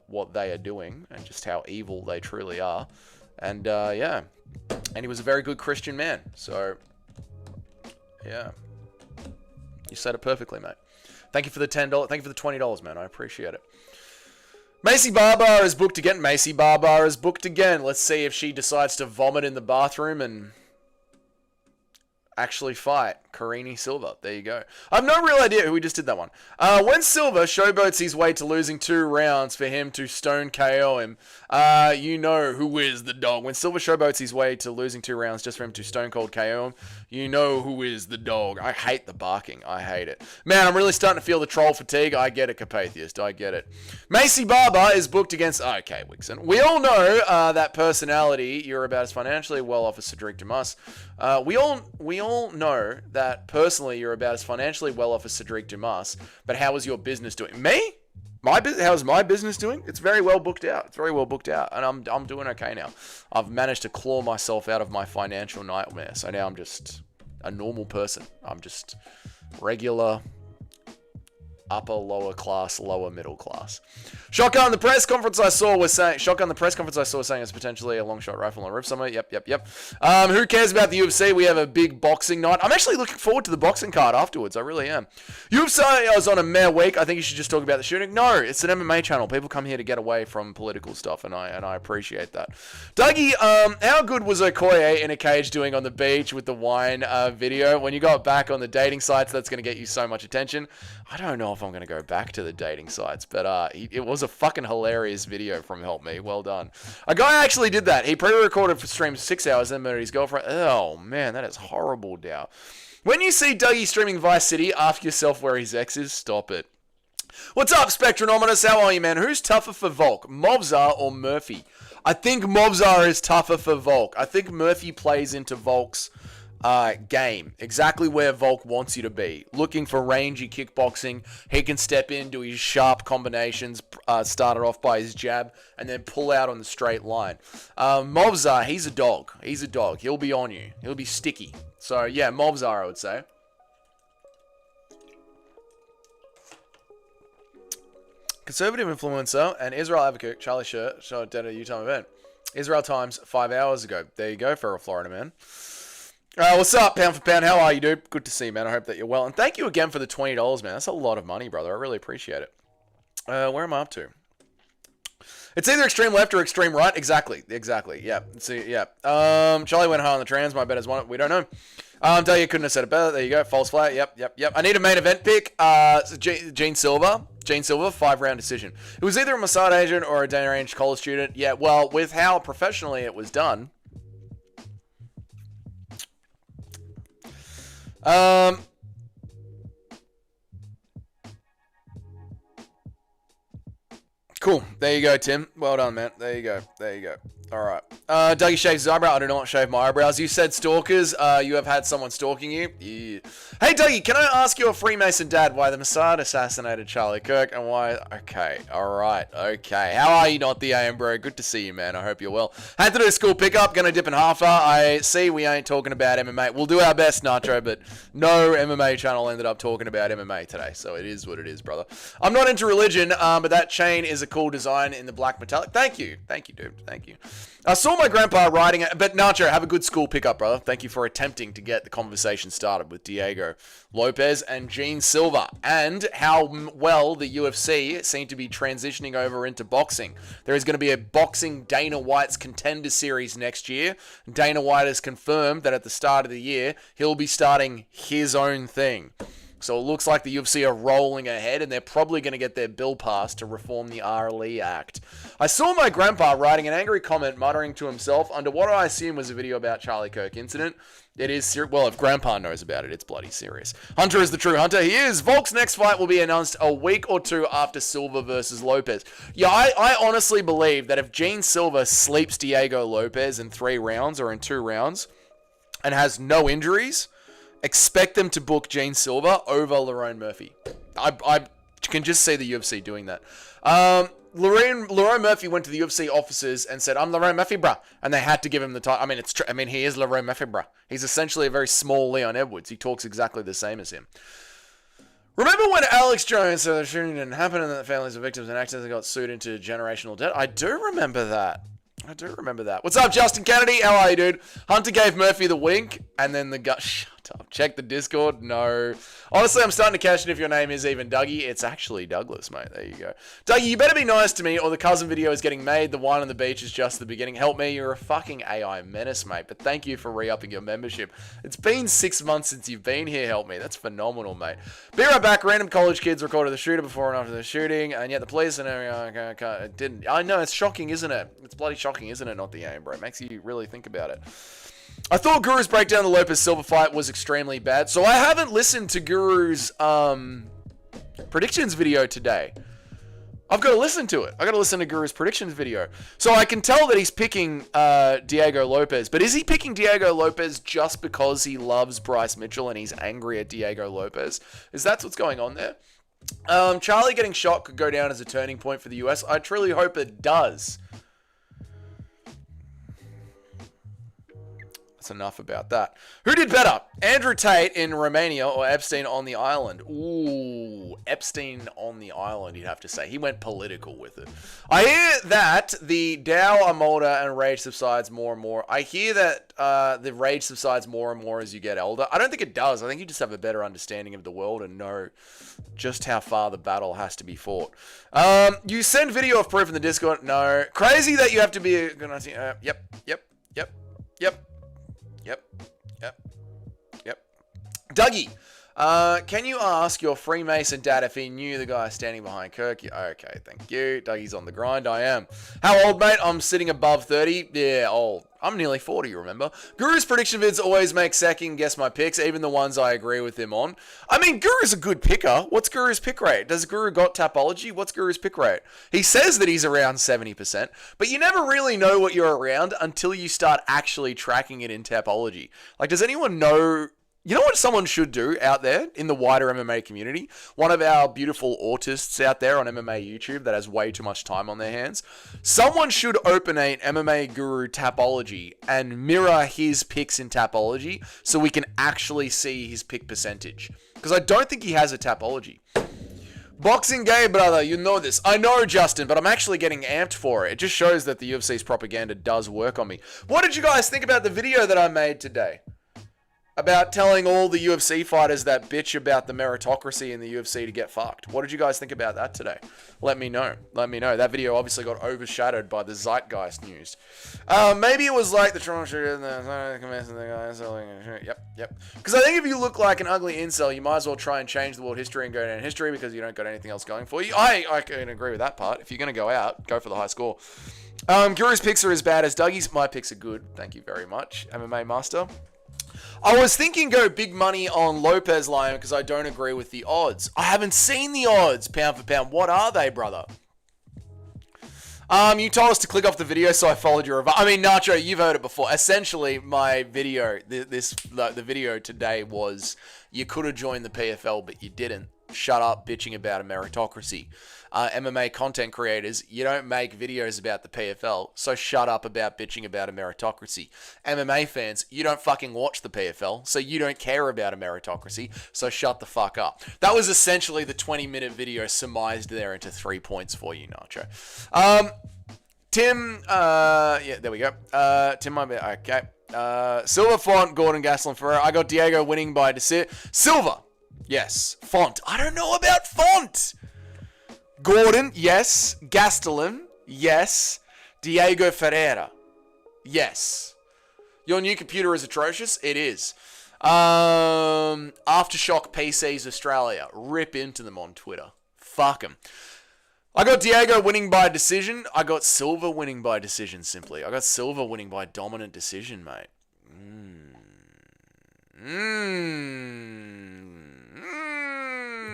what they are doing and just how evil they truly are. And, yeah. And he was a very good Christian man. So, yeah. You said it perfectly, mate. Thank you for the $10. Thank you for the $20, man. I appreciate it. Macy Barbar is booked again. Macy Barbar is booked again. Let's see if she decides to vomit in the bathroom and actually fight Carini Silva. There you go. I have no real idea who we just did that one. When Silva showboats his way to losing 2 rounds for him to stone KO him, you know who is the dog. When Silva showboats his way to losing 2 rounds just for him to stone cold KO him, you know who is the dog. I hate the barking. I hate it. Man, I'm really starting to feel the troll fatigue. I get it, Carpathiast. I get it. Macy Barber is booked against... Okay, Wixon. We all know that personality, you're about as financially well off as Cedric Dumas. We all know that personally you're about as financially well off as Cedric Dumas, but how is your business doing? Me? How's my business doing? It's very well booked out. It's very well booked out, and I'm doing okay now. I've managed to claw myself out of my financial nightmare, so now I'm just a normal person. I'm just regular, upper, lower class, lower middle class. Shotgun, the press conference I saw was saying it's potentially a long shot rifle on a roof somewhere. Yep. Who cares about the UFC? We have a big boxing night. I'm actually looking forward to the boxing card afterwards. I really am. UFC is on a mere week. I think you should just talk about the shooting. No, it's an MMA channel. People come here to get away from political stuff, and I appreciate that. Dougie, how good was Okoye in a cage doing on the beach with the wine video? When you got back on the dating sites, that's going to get you so much attention. I don't know if I'm going to go back to the dating sites, but it was a fucking hilarious video from Help Me. Well done. A guy actually did that. He pre-recorded for stream 6 hours and murdered his girlfriend. Oh, man, that is horrible, Dow. When you see Dougie streaming Vice City, ask yourself where his ex is. Stop it. What's up, Spectronominus? How are you, man? Who's tougher for Volk, Movzar or Murphy? I think Movzar is tougher for Volk. I think Murphy plays into Volk's game, exactly where Volk wants you to be. Looking for rangy kickboxing. He can step in, do his sharp combinations, start it off by his jab, and then pull out on the straight line. Movzar, he's a dog. He's a dog. He'll be on you. He'll be sticky. So, yeah, Movzar, I would say. Conservative influencer and Israel advocate Charlie Shirt shot dead at a Utah event. Israel Times 5 hours ago. There you go, feral Florida man. What's up, pound for pound? How are you, dude? Good to see you, man. I hope that you're well. And thank you again for the $20, man. That's a lot of money, brother. I really appreciate it. Where am I up to? It's either extreme left or extreme right. Exactly. Yeah. See, yeah. Charlie went high on the trans. My bet is one. We don't know. Dalia couldn't have said it better. There you go. False flag. Yep. I need a main event pick. Gene Silva. 5-round decision. It was either a Mossad agent or a Dana Range college student. Yeah, well, with how professionally it was done. Cool. There you go, Tim. Well done, man. There you go. All right. Dougie shaves his eyebrow. I do not shave my eyebrows. You said stalkers. You have had someone stalking you. Yeah. Hey, Dougie, can I ask your Freemason dad why the Mossad assassinated Charlie Kirk and why... Okay. All right. Okay. How are you, not the AM, bro? Good to see you, man. I hope you're well. Had to do a school pickup. Gonna dip in half. I see we ain't talking about MMA. We'll do our best, Nacho, but no MMA channel ended up talking about MMA today, so it is what it is, brother. I'm not into religion, but that chain is a cool design in the black metallic. Thank you, dude. Thank you. I saw my grandpa riding it, but Nacho, have a good school pickup, brother. Thank you for attempting to get the conversation started with Diego Lopes and Gene Silva, and how well the UFC seem to be transitioning over into boxing. There is going to be a boxing Dana White's Contender Series next year. Dana White has confirmed that at the start of the year, he'll be starting his own thing. So it looks like the UFC are rolling ahead, and they're probably going to get their bill passed to reform the RLE Act. I saw my grandpa writing an angry comment, muttering to himself under what I assume was a video about Charlie Kirk incident. It is well, if grandpa knows about it, it's bloody serious. Hunter is the true hunter. He is. Volk's next fight will be announced a week or two after Silva versus Lopes. Yeah, I honestly believe that if Gene Silva sleeps Diego Lopes in 3 rounds or in 2 rounds and has no injuries, expect them to book Gene Silva over Lerone Murphy. I can just see the UFC doing that. Lerone Murphy went to the UFC offices and said, "I'm Lerone Murphy, bruh," and they had to give him the title. I mean, it's I mean, he is Lerone Murphy, bruh. He's essentially a very small Leon Edwards. He talks exactly the same as him. Remember when Alex Jones said the shooting didn't happen and that the families of victims and actors got sued into generational debt? I do remember that. What's up, Justin Kennedy? How are you, dude? Hunter gave Murphy the wink, and then the gut. Shut up. Check the Discord. No. Honestly, I'm starting to catch it if your name is even Dougie. It's actually Douglas, mate. There you go. Dougie, you better be nice to me, or the cousin video is getting made. The wine on the beach is just the beginning. Help me. You're a fucking AI menace, mate. But thank you for re-upping your membership. It's been 6 months since you've been here. Help me. That's phenomenal, mate. Be right back. Random college kids recorded the shooter before and after the shooting, and yet the police and everything didn't. I know, it's shocking, isn't it? It's bloody shocking, isn't it? Not the aim, bro. It makes you really think about it. I thought Guru's breakdown of the Lopes Silva fight was extremely bad, so I haven't listened to Guru's predictions video today. I've got to listen to it. I got to listen to Guru's predictions video. So I can tell that he's picking Diego Lopes, but is he picking Diego Lopes just because he loves Bryce Mitchell and he's angry at Diego Lopes? Is that what's going on there? Charlie getting shot could go down as a turning point for the US. I truly hope it does. That's enough about that. Who did better? Andrew Tate in Romania or Epstein on the island? Ooh, Epstein on the island, you'd have to say. He went political with it. I hear that the Dow are older and rage subsides more and more. I hear that the rage subsides more and more as you get older. I don't think it does. I think you just have a better understanding of the world and know just how far the battle has to be fought. You send video of proof in the Discord? No. Crazy that you have to be a... Yep. Dougie, Can you ask your Freemason dad if he knew the guy standing behind Kirk? Okay, thank you. Dougie's on the grind. I am. How old, mate? I'm sitting above 30. Yeah, old. I'm nearly 40, remember? Guru's prediction vids always make second guess my picks, even the ones I agree with him on. I mean, Guru's a good picker. What's Guru's pick rate? Does Guru got Tapology? What's Guru's pick rate? He says that he's around 70%, but you never really know what you're around until you start actually tracking it in Tapology. Like, does anyone know... You know what someone should do out there in the wider MMA community? One of our beautiful autists out there on MMA YouTube that has way too much time on their hands. Someone should open an MMA Guru Tapology and mirror his picks in Tapology so we can actually see his pick percentage. Because I don't think he has a Tapology. Boxing gay, brother, you know this. I know, Justin, but I'm actually getting amped for it. It just shows that the UFC's propaganda does work on me. What did you guys think about the video that I made today? About telling all the UFC fighters that bitch about the meritocracy in the UFC to get fucked. What did you guys think about that today? Let me know. Let me know. That video obviously got overshadowed by the Zeitgeist news. Maybe it was like the Toronto shooter and the Yep. Because I think if you look like an ugly incel, you might as well try and change the world history and go down in history because you don't got anything else going for you. I can agree with that part. If you're going to go out, go for the high score. Guru's picks are as bad as Dougie's. My picks are good. Thank you very much, MMA Master. I was thinking go big money on Lopes Lion because I don't agree with the odds. I haven't seen the odds, pound for pound. What are they, brother? You told us to click off the video, so I followed your advice. I mean, Nacho, you've heard it before. Essentially, my video, the video today was you could have joined the PFL, but you didn't. Shut up bitching about a meritocracy. MMA content creators, you don't make videos about the PFL, so shut up about bitching about a meritocracy. MMA fans, you don't fucking watch the PFL, so you don't care about a meritocracy, so shut the fuck up. That was essentially the 20-minute video surmised there into 3 points for you, Nacho. Tim, yeah, there we go. Tim, okay. Silva, Font, Gordon, Gastelum, Ferrer. I got Diego winning by decision. Silva, yes. Font, I don't know about Font. Gordon, yes. Gastelum, yes. Diego Ferreira, yes. Your new computer is atrocious? It is. Aftershock PCs Australia. Rip into them on Twitter. Fuck them. I got Diego winning by decision. I got Silva winning by decision, simply. I got Silva winning by dominant decision, mate.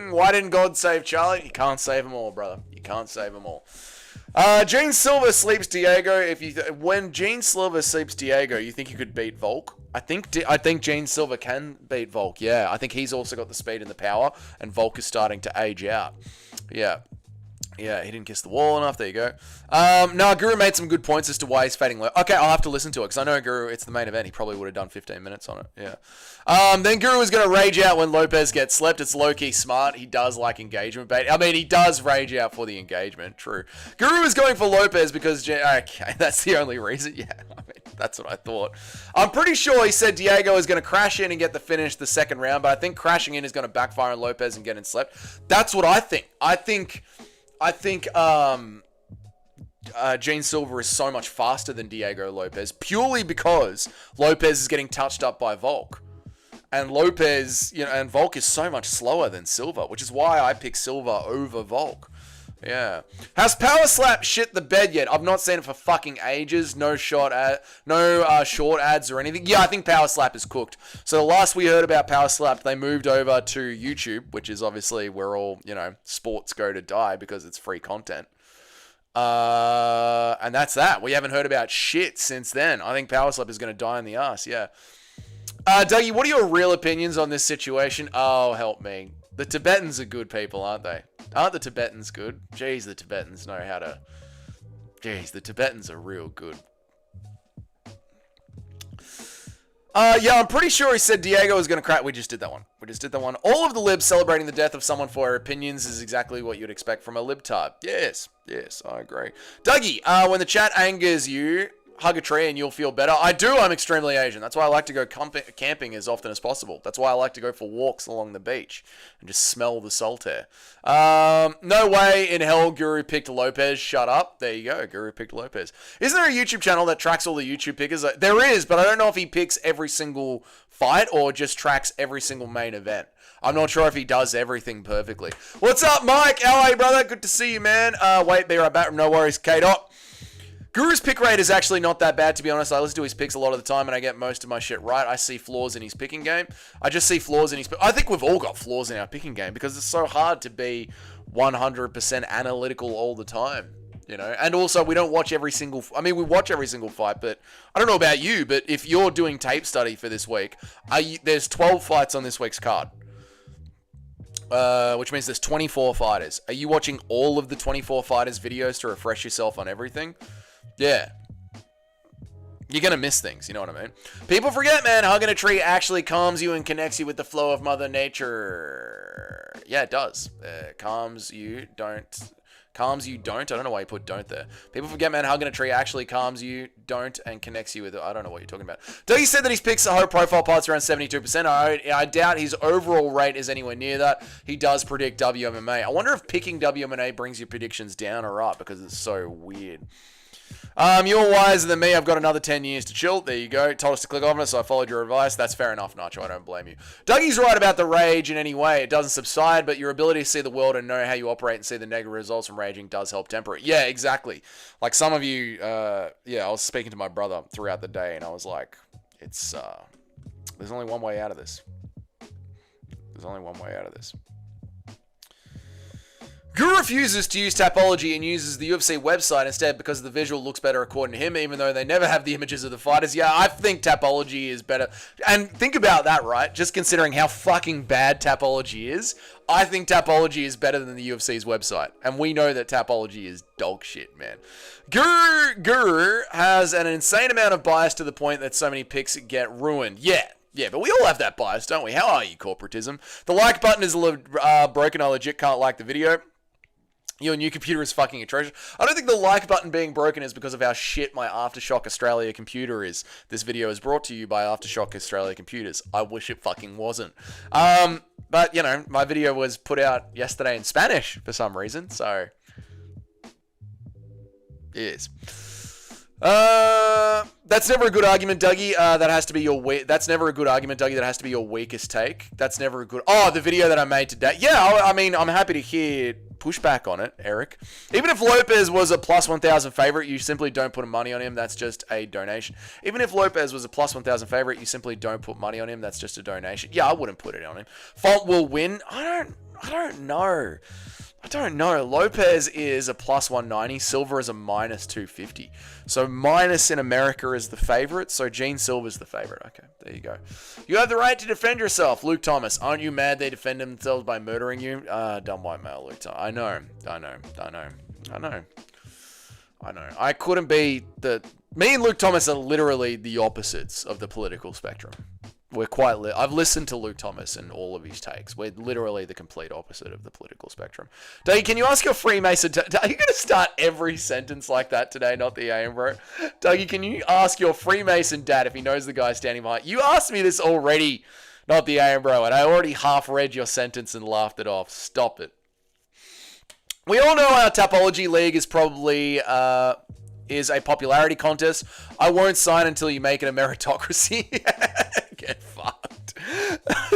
Why didn't God save Charlie? You can't save them all, brother. You can't save them all. Gene Silva sleeps Diego. When Gene Silva sleeps Diego, you think you could beat Volk? I think Gene Silva can beat Volk. Yeah, I think he's also got the speed and the power, and Volk is starting to age out. Yeah. Yeah, he didn't kiss the wall enough. There you go. No, Guru made some good points as to why he's fading low. Okay, I'll have to listen to it, because I know Guru, it's the main event. He probably would have done 15 minutes on it. Yeah. Then Guru is going to rage out when Lopes gets slept. It's low-key smart. He does like engagement bait. I mean, he does rage out for the engagement. True. Guru is going for Lopes because... Okay, that's the only reason. Yeah, I mean, that's what I thought. I'm pretty sure he said Diego is going to crash in and get the finish the second round, but I think crashing in is going to backfire on Lopes and get him slept. That's what I think. I think Gene Silva is so much faster than Diego Lopes purely because Lopes is getting touched up by Volk. And Lopes, and Volk is so much slower than Silva, which is why I pick Silva over Volk. Yeah. Has Power Slap shit the bed yet? I've not seen it for fucking ages. No short ads or anything. Yeah, I think Power Slap is cooked. So the last we heard about Power Slap, they moved over to YouTube, which is obviously where all, sports go to die because it's free content. And that's that. We haven't heard about shit since then. I think Power Slap is going to die in the ass, yeah. Dougie, what are your real opinions on this situation? Oh, help me. The Tibetans are good people, aren't they? Aren't the Tibetans good? Jeez, the Tibetans know how to... Jeez, the Tibetans are real good. Yeah, I'm pretty sure he said Diego was going to crack... We just did that one. All of the libs celebrating the death of someone for their opinions is exactly what you'd expect from a libtard. Yes, I agree. Dougie, when the chat angers you... hug a tree and you'll feel better. I do. I'm extremely Asian. That's why I like to go camping as often as possible. That's why I like to go for walks along the beach and just smell the salt air. No way in hell Guru picked Lopes. Shut up. There you go. Guru picked Lopes. Isn't there a YouTube channel that tracks all the YouTube pickers? There is, but I don't know if he picks every single fight or just tracks every single main event. I'm not sure if he does everything perfectly. What's up, Mike? How are you, brother? Good to see you, man. Wait, be right back. No worries, K-Dot. Guru's pick rate is actually not that bad, to be honest. I listen to his picks a lot of the time, and I get most of my shit right. I see flaws in his picking game. I just see flaws in his... I think we've all got flaws in our picking game because it's so hard to be 100% analytical all the time, you know? And also, we don't watch every single... I mean, we watch every single fight, but I don't know about you, but if you're doing tape study for this week, there's 12 fights on this week's card. Which means there's 24 fighters. Are you watching all of the 24 fighters' videos to refresh yourself on everything? Yeah. You're going to miss things, you know what I mean? People forget, man, hugging a tree actually calms you and connects you with the flow of Mother Nature. Yeah, it does. Calms you, don't. Calms you, don't. I don't know why you put don't there. People forget, man, hugging a tree actually calms you, don't, and connects you with it. I don't know what you're talking about. Dougie said that his picks are profile parts around 72%. I doubt his overall rate is anywhere near that. He does predict WMMA. I wonder if picking WMMA brings your predictions down or up because it's so weird. You're wiser than me. I've got another 10 years to chill. There you go. Told us to click on it, so I followed your advice. That's fair enough, Nacho. I don't blame you. Dougie's right about the rage in any way. It doesn't subside, but your ability to see the world and know how you operate and see the negative results from raging does help temper it. Yeah, exactly. Like some of you, I was speaking to my brother throughout the day, and I was like, it's, there's only one way out of this. There's only one way out of this. Guru refuses to use Tapology and uses the UFC website instead because the visual looks better according to him, even though they never have the images of the fighters. Yeah, I think Tapology is better. And think about that, right? Just considering how fucking bad Tapology is, I think Tapology is better than the UFC's website. And we know that Tapology is dog shit, man. Guru has an insane amount of bias to the point that so many picks get ruined. Yeah, but we all have that bias, don't we? How are you, corporatism? The like button is broken. I legit can't like the video. Your new computer is fucking atrocious. I don't think the like button being broken is because of how shit my Aftershock Australia computer is. This video is brought to you by Aftershock Australia computers. I wish it fucking wasn't. But, you know, my video was put out yesterday in Spanish for some reason, so... Yes. That's never a good argument, Dougie. That has to be your That's never a good argument, Dougie. That has to be your weakest take. That's never a good... Oh, the video that I made today. Yeah, I mean, I'm happy to hear pushback on it, Eric. Even if Lopes was a plus 1,000 favorite, you simply don't put money on him. That's just a donation. Even if Lopes was a plus 1,000 favorite, you simply don't put money on him. That's just a donation. Yeah, I wouldn't put it on him. Font will win. I don't know. I don't know. Lopes is a plus 190. Silva is a minus 250. So minus in America is the favorite. So Gene Silva's the favorite. Okay, there you go. You have the right to defend yourself, Luke Thomas. Aren't you mad they defend themselves by murdering you? Dumb white male, Luke Thomas. I know. I couldn't be the... Me and Luke Thomas are literally the opposites of the political spectrum. We're quite... I've listened to Luke Thomas and all of his takes. We're literally the complete opposite of the political spectrum. Dougie, can you ask your Freemason... Are you going to start every sentence like that today, not the AM, bro? Dougie, can you ask your Freemason dad if he knows the guy standing behind... You asked me this already, not the AM, bro, and I already half read your sentence and laughed it off. Stop it. We all know our Tapology League is probably... is a popularity contest. I won't sign until you make it a meritocracy. Get fucked.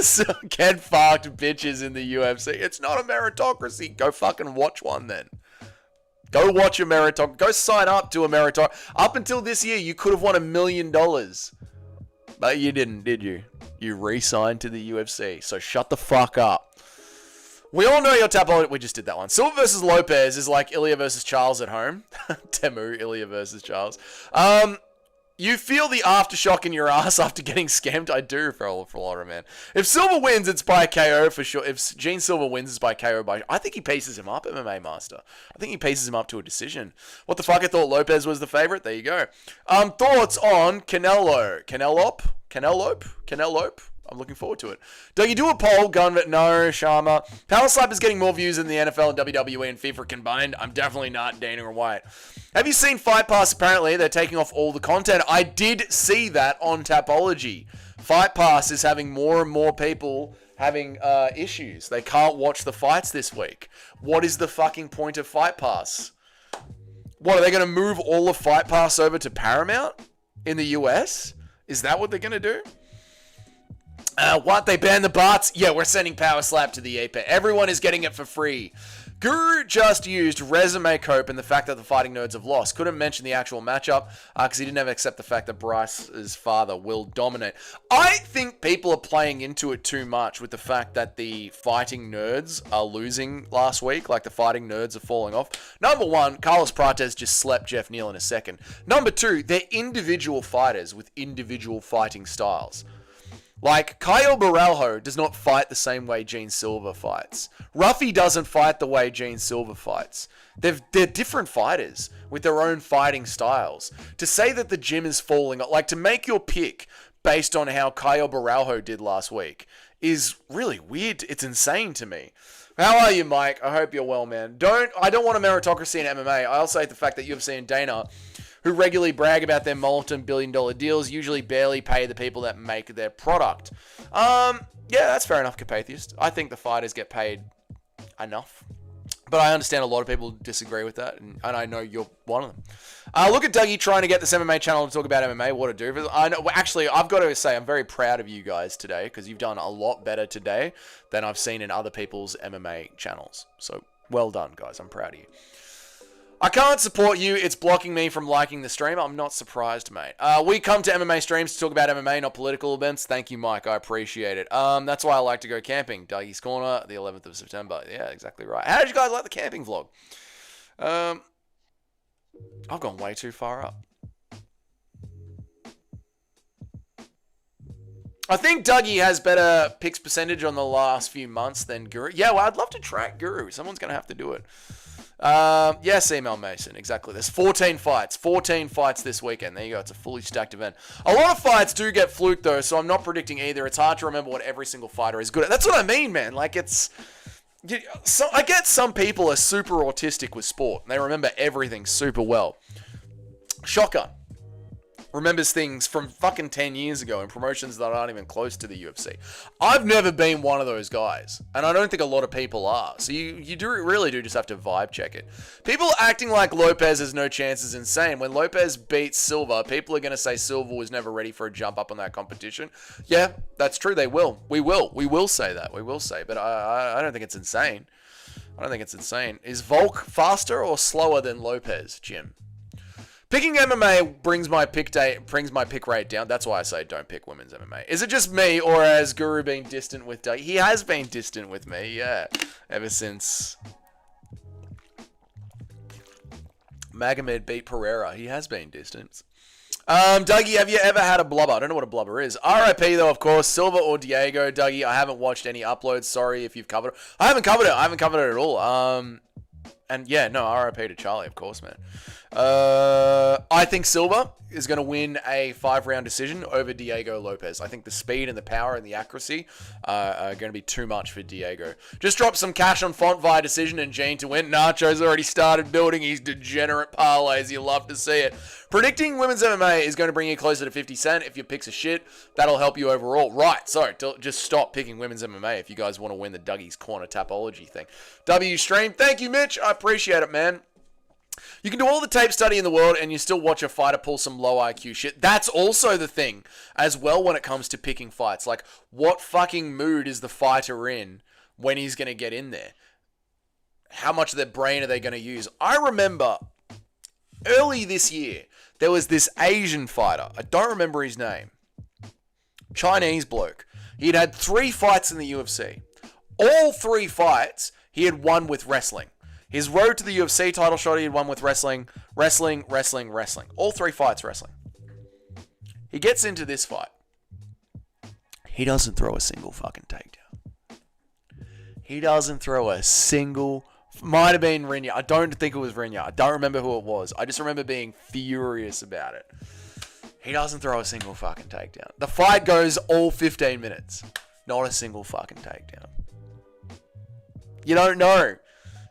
So, get fucked, bitches in the UFC. It's not a meritocracy. Go fucking watch one then. Go watch a meritocracy. Go sign up to a meritocracy. Up until this year, you could have won $1 million. But you didn't, did you? You re-signed to the UFC. So shut the fuck up. We all know your Tapology... We just did that one. Silva versus Lopes is like Ilya versus Charles at home. Temu, Ilya versus Charles. You feel the aftershock in your ass after getting scammed? I do, Florida, man. If Silva wins, it's by KO for sure. If Gene Silva wins, it's by KO by... I think he pieces him up, MMA Master. I think he pieces him up to a decision. What the fuck? I thought Lopes was the favorite. There you go. Thoughts on Canelo? Canelope? I'm looking forward to it. Don't you do a poll? Gunvet, no. Sharma. Power Slap is getting more views than the NFL and WWE and FIFA combined. I'm definitely not Dana or White. Have you seen Fight Pass? Apparently, they're taking off all the content. I did see that on Tapology. Fight Pass is having more and more people having issues. They can't watch the fights this week. What is the fucking point of Fight Pass? What, are they going to move all of Fight Pass over to Paramount in the US? Is that what they're going to do? What, they banned the bots? Yeah, we're sending Power Slap to the Apex. Everyone is getting it for free. Guru just used resume cope and the fact that the Fighting Nerds have lost. Couldn't mention the actual matchup because he didn't ever accept the fact that Bryce's father will dominate. I think people are playing into it too much with the fact that the Fighting Nerds are losing last week. Like, the Fighting Nerds are falling off. Number one, Carlos Prates just slept Jeff Neal in a second. Number two, they're individual fighters with individual fighting styles. Like, Caio Borralho does not fight the same way Gene Silva fights. Ruffy doesn't fight the way Gene Silva fights. They're different fighters with their own fighting styles. To say that the gym is falling, like, to make your pick based on how Caio Borralho did last week is really weird. It's insane to me. How are you, Mike? I hope you're well, man. I don't want a meritocracy in MMA. I also hate the fact that UFC and Dana, who regularly brag about their multi-billion-dollar deals, usually barely pay the people that make their product. Yeah, that's fair enough, Capatheist. I think the fighters get paid enough. But I understand a lot of people disagree with that, and I know you're one of them. Look at Dougie trying to get this MMA channel to talk about MMA. What a doofus. I know, actually, I've got to say, I'm very proud of you guys today, because you've done a lot better today than I've seen in other people's MMA channels. So, well done, guys. I'm proud of you. I can't support you. It's blocking me from liking the stream. I'm not surprised, mate. We come to MMA streams to talk about MMA, not political events. Thank you, Mike. I appreciate it. That's why I like to go camping. Dougie's Corner, the 11th of September. Yeah, exactly right. How did you guys like the camping vlog? I've gone way too far up. I think Dougie has better picks percentage on the last few months than Guru. Yeah, well, I'd love to track Guru. Someone's going to have to do it. Yes, email Mason. Exactly. There's 14 fights. 14 fights this weekend. There you go. It's a fully stacked event. A lot of fights do get fluked, though, so I'm not predicting either. It's hard to remember what every single fighter is good at. That's what I mean, man. Like, it's... I get some people are super autistic with sport. They remember everything super well. Shotgun remembers things from fucking 10 years ago in promotions that aren't even close to the UFC. I've never been one of those guys, and I don't think a lot of people are. So you really do just have to vibe check it. People acting like Lopes has no chance is insane. When Lopes beats Silva, people are going to say Silva was never ready for a jump up on that competition. Yeah, that's true. They will. We will say that. We will say, but I don't think it's insane. I don't think it's insane. Is Volk faster or slower than Lopes, Jim? Picking MMA brings my pick rate down. That's why I say don't pick women's MMA. Is it just me, or has Guru been distant with Doug? He has been distant with me, yeah. Ever since Magomed beat Pereira, he has been distant. Dougie, have you ever had a blubber? I don't know what a blubber is. RIP, though, of course. Silva or Diego. Dougie, I haven't watched any uploads. Sorry if you've covered it. I haven't covered it at all. And yeah, no, RIP to Charlie, of course, man. I think Silva is going to win a 5-round decision over Diego Lopes. I think the speed and the power and the accuracy are going to be too much for Diego. Just drop some cash on Font via decision and Gene to win. Nacho's already started building his degenerate parlays. You love to see it. Predicting women's MMA is going to bring you closer to 50 cent. If your picks are shit, that'll help you overall. Right, so just stop picking women's MMA if you guys want to win the Dougie's Corner Tapology thing. W stream, thank you, Mitch. I appreciate it, man. You can do all the tape study in the world and you still watch a fighter pull some low IQ shit. That's also the thing as well when it comes to picking fights. Like, what fucking mood is the fighter in when he's going to get in there? How much of their brain are they going to use? I remember early this year, there was this Asian fighter. I don't remember his name. Chinese bloke. He'd had 3 fights in the UFC. All 3 fights he had won with wrestling. His road to the UFC title shot he had won with wrestling. All 3 fights wrestling. He gets into this fight. He doesn't throw a single fucking takedown. He doesn't throw a single... Might have been Rinya. I don't think it was Rinya. I don't remember who it was. I just remember being furious about it. He doesn't throw a single fucking takedown. The fight goes all 15 minutes. Not a single fucking takedown. You don't know.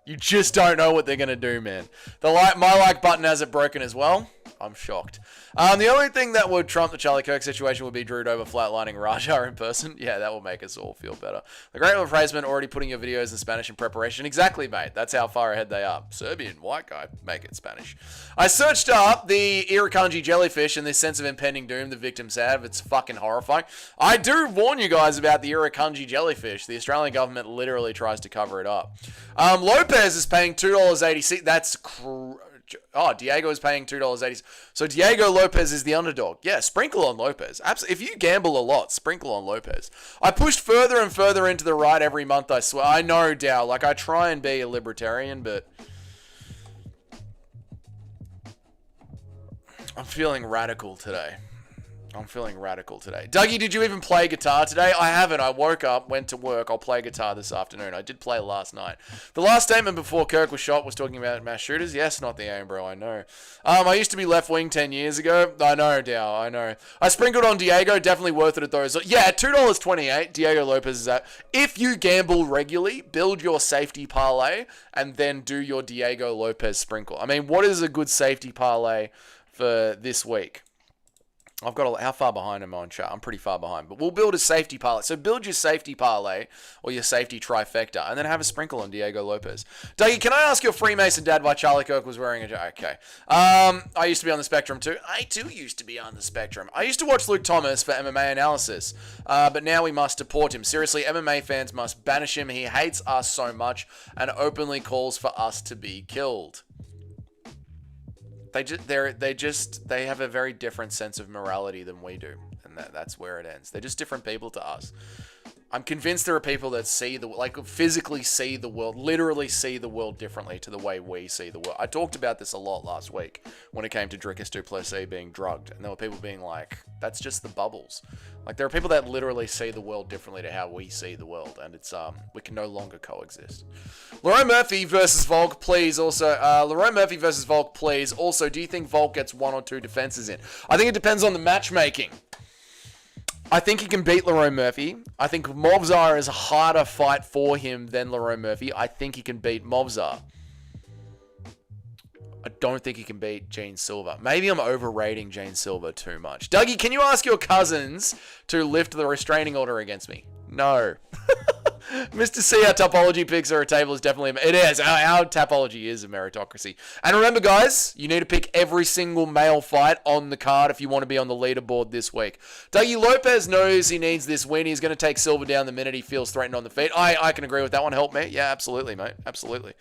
You just don't know what they're going to do, man. My like button has it broken as well. I'm shocked. The only thing that would trump the Charlie Kirk situation would be Drew Dober flatlining Raja in person. Yeah, that will make us all feel better. The Great Replacement already putting your videos in Spanish in preparation. Exactly, mate. That's how far ahead they are. Serbian, white guy, make it Spanish. I searched up the Irukandji jellyfish and this sense of impending doom the victims have. It's fucking horrifying. I do warn you guys about the Irukandji jellyfish. The Australian government literally tries to cover it up. Lopes is paying $2.86. That's Diego is paying $2.80. So Diego Lopes is the underdog. Yeah, sprinkle on Lopes. If you gamble a lot, sprinkle on Lopes. I pushed further and further into the right every month, I swear. I know, Dow. Like, I try and be a libertarian, but I'm feeling radical today. Dougie, did you even play guitar today? I haven't. I woke up, went to work. I'll play guitar this afternoon. I did play last night. The last statement before Kirk was shot was talking about mass shooters. Yes, not the aim, bro. I know. I used to be left wing 10 years ago. I know, Dow. I know. I sprinkled on Diego. Definitely worth it at those. Yeah, at $2.28, Diego Lopes is at. If you gamble regularly, build your safety parlay, and then do your Diego Lopes sprinkle. I mean, what is a good safety parlay for this week? I've got how far behind am I on chart? I'm pretty far behind, but we'll build a safety parlay. So build your safety parlay or your safety trifecta, and then have a sprinkle on Diego Lopes. Dougie, can I ask your Freemason dad why Charlie Kirk was wearing a... Okay. I used to be on the spectrum too. I too used to be on the spectrum. I used to watch Luke Thomas for MMA analysis, but now we must deport him. Seriously, MMA fans must banish him. He hates us so much and openly calls for us to be killed. They have a very different sense of morality than we do, and that's where it ends. They're just different people to us. I'm convinced there are people that physically see the world, literally see the world differently to the way we see the world. I talked about this a lot last week when it came to Dricus du Plessis being drugged, and there were people being like, that's just the bubbles. Like, there are people that literally see the world differently to how we see the world, and it's, we can no longer coexist. Lerone Murphy versus Volk, please, also. Lerone Murphy versus Volk, please. Also, do you think Volk gets 1 or 2 defenses in? I think it depends on the matchmaking. I think he can beat Lerone Murphy. I think Movzar is a harder fight for him than Lerone Murphy. I think he can beat Movzar. I don't think he can beat Gene Silva. Maybe I'm overrating Gene Silva too much. Dougie, can you ask your cousins to lift the restraining order against me? No. Mr. C, our topology picks are a table is definitely... It is. Our topology is a meritocracy. And remember, guys, you need to pick every single male fight on the card if you want to be on the leaderboard this week. Dougie Lopes knows he needs this win. He's going to take Silva down the minute he feels threatened on the feet. I can agree with that one. Help me. Yeah, absolutely, mate. Absolutely.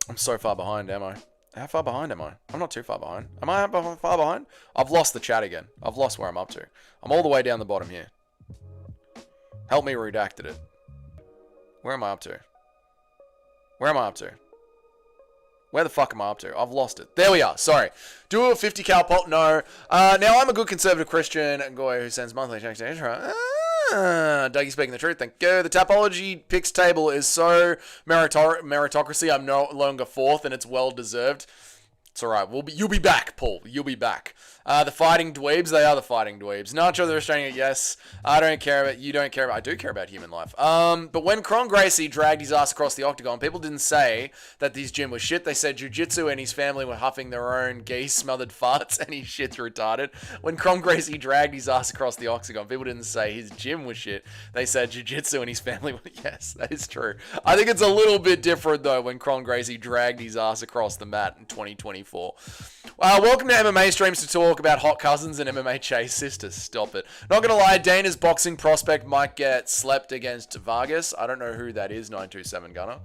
I'm so far behind, am I? How far behind am I? I'm not too far behind. Am I far behind? I've lost the chat again. I've lost where I'm up to. I'm all the way down the bottom here. Help me redacted it. Where am I up to? Where am I up to? Where the fuck am I up to? I've lost it. There we are. Sorry. Do a 50 cal pot? No. Now I'm a good conservative Christian Goy who sends monthly checks to Israel. Dougie speaking the truth. Thank you. The topology picks table is so meritocracy. I'm no longer fourth, and it's well deserved. It's all right. You'll be back, Paul. You'll be back. The fighting dweebs. They are the fighting dweebs. Nacho, the restraining. Yes. I don't care about. You don't care about. I do care about human life. But when Kron Gracie dragged his ass across the octagon, people didn't say that his gym was shit. They said jiu-jitsu and his family were huffing their own geese-smothered farts, and his shit's retarded. When Kron Gracie dragged his ass across the octagon, people didn't say his gym was shit. They said jiu-jitsu and his family were... Yes, that is true. I think it's a little bit different, though, when Kron Gracie dragged his ass across the mat in 2024. Welcome to MMA Streams to talk about hot cousins and MMA chase sisters. Stop it. Not gonna lie, Dana's boxing prospect might get slept against Vargas. I don't know who that is, 927 Gunner.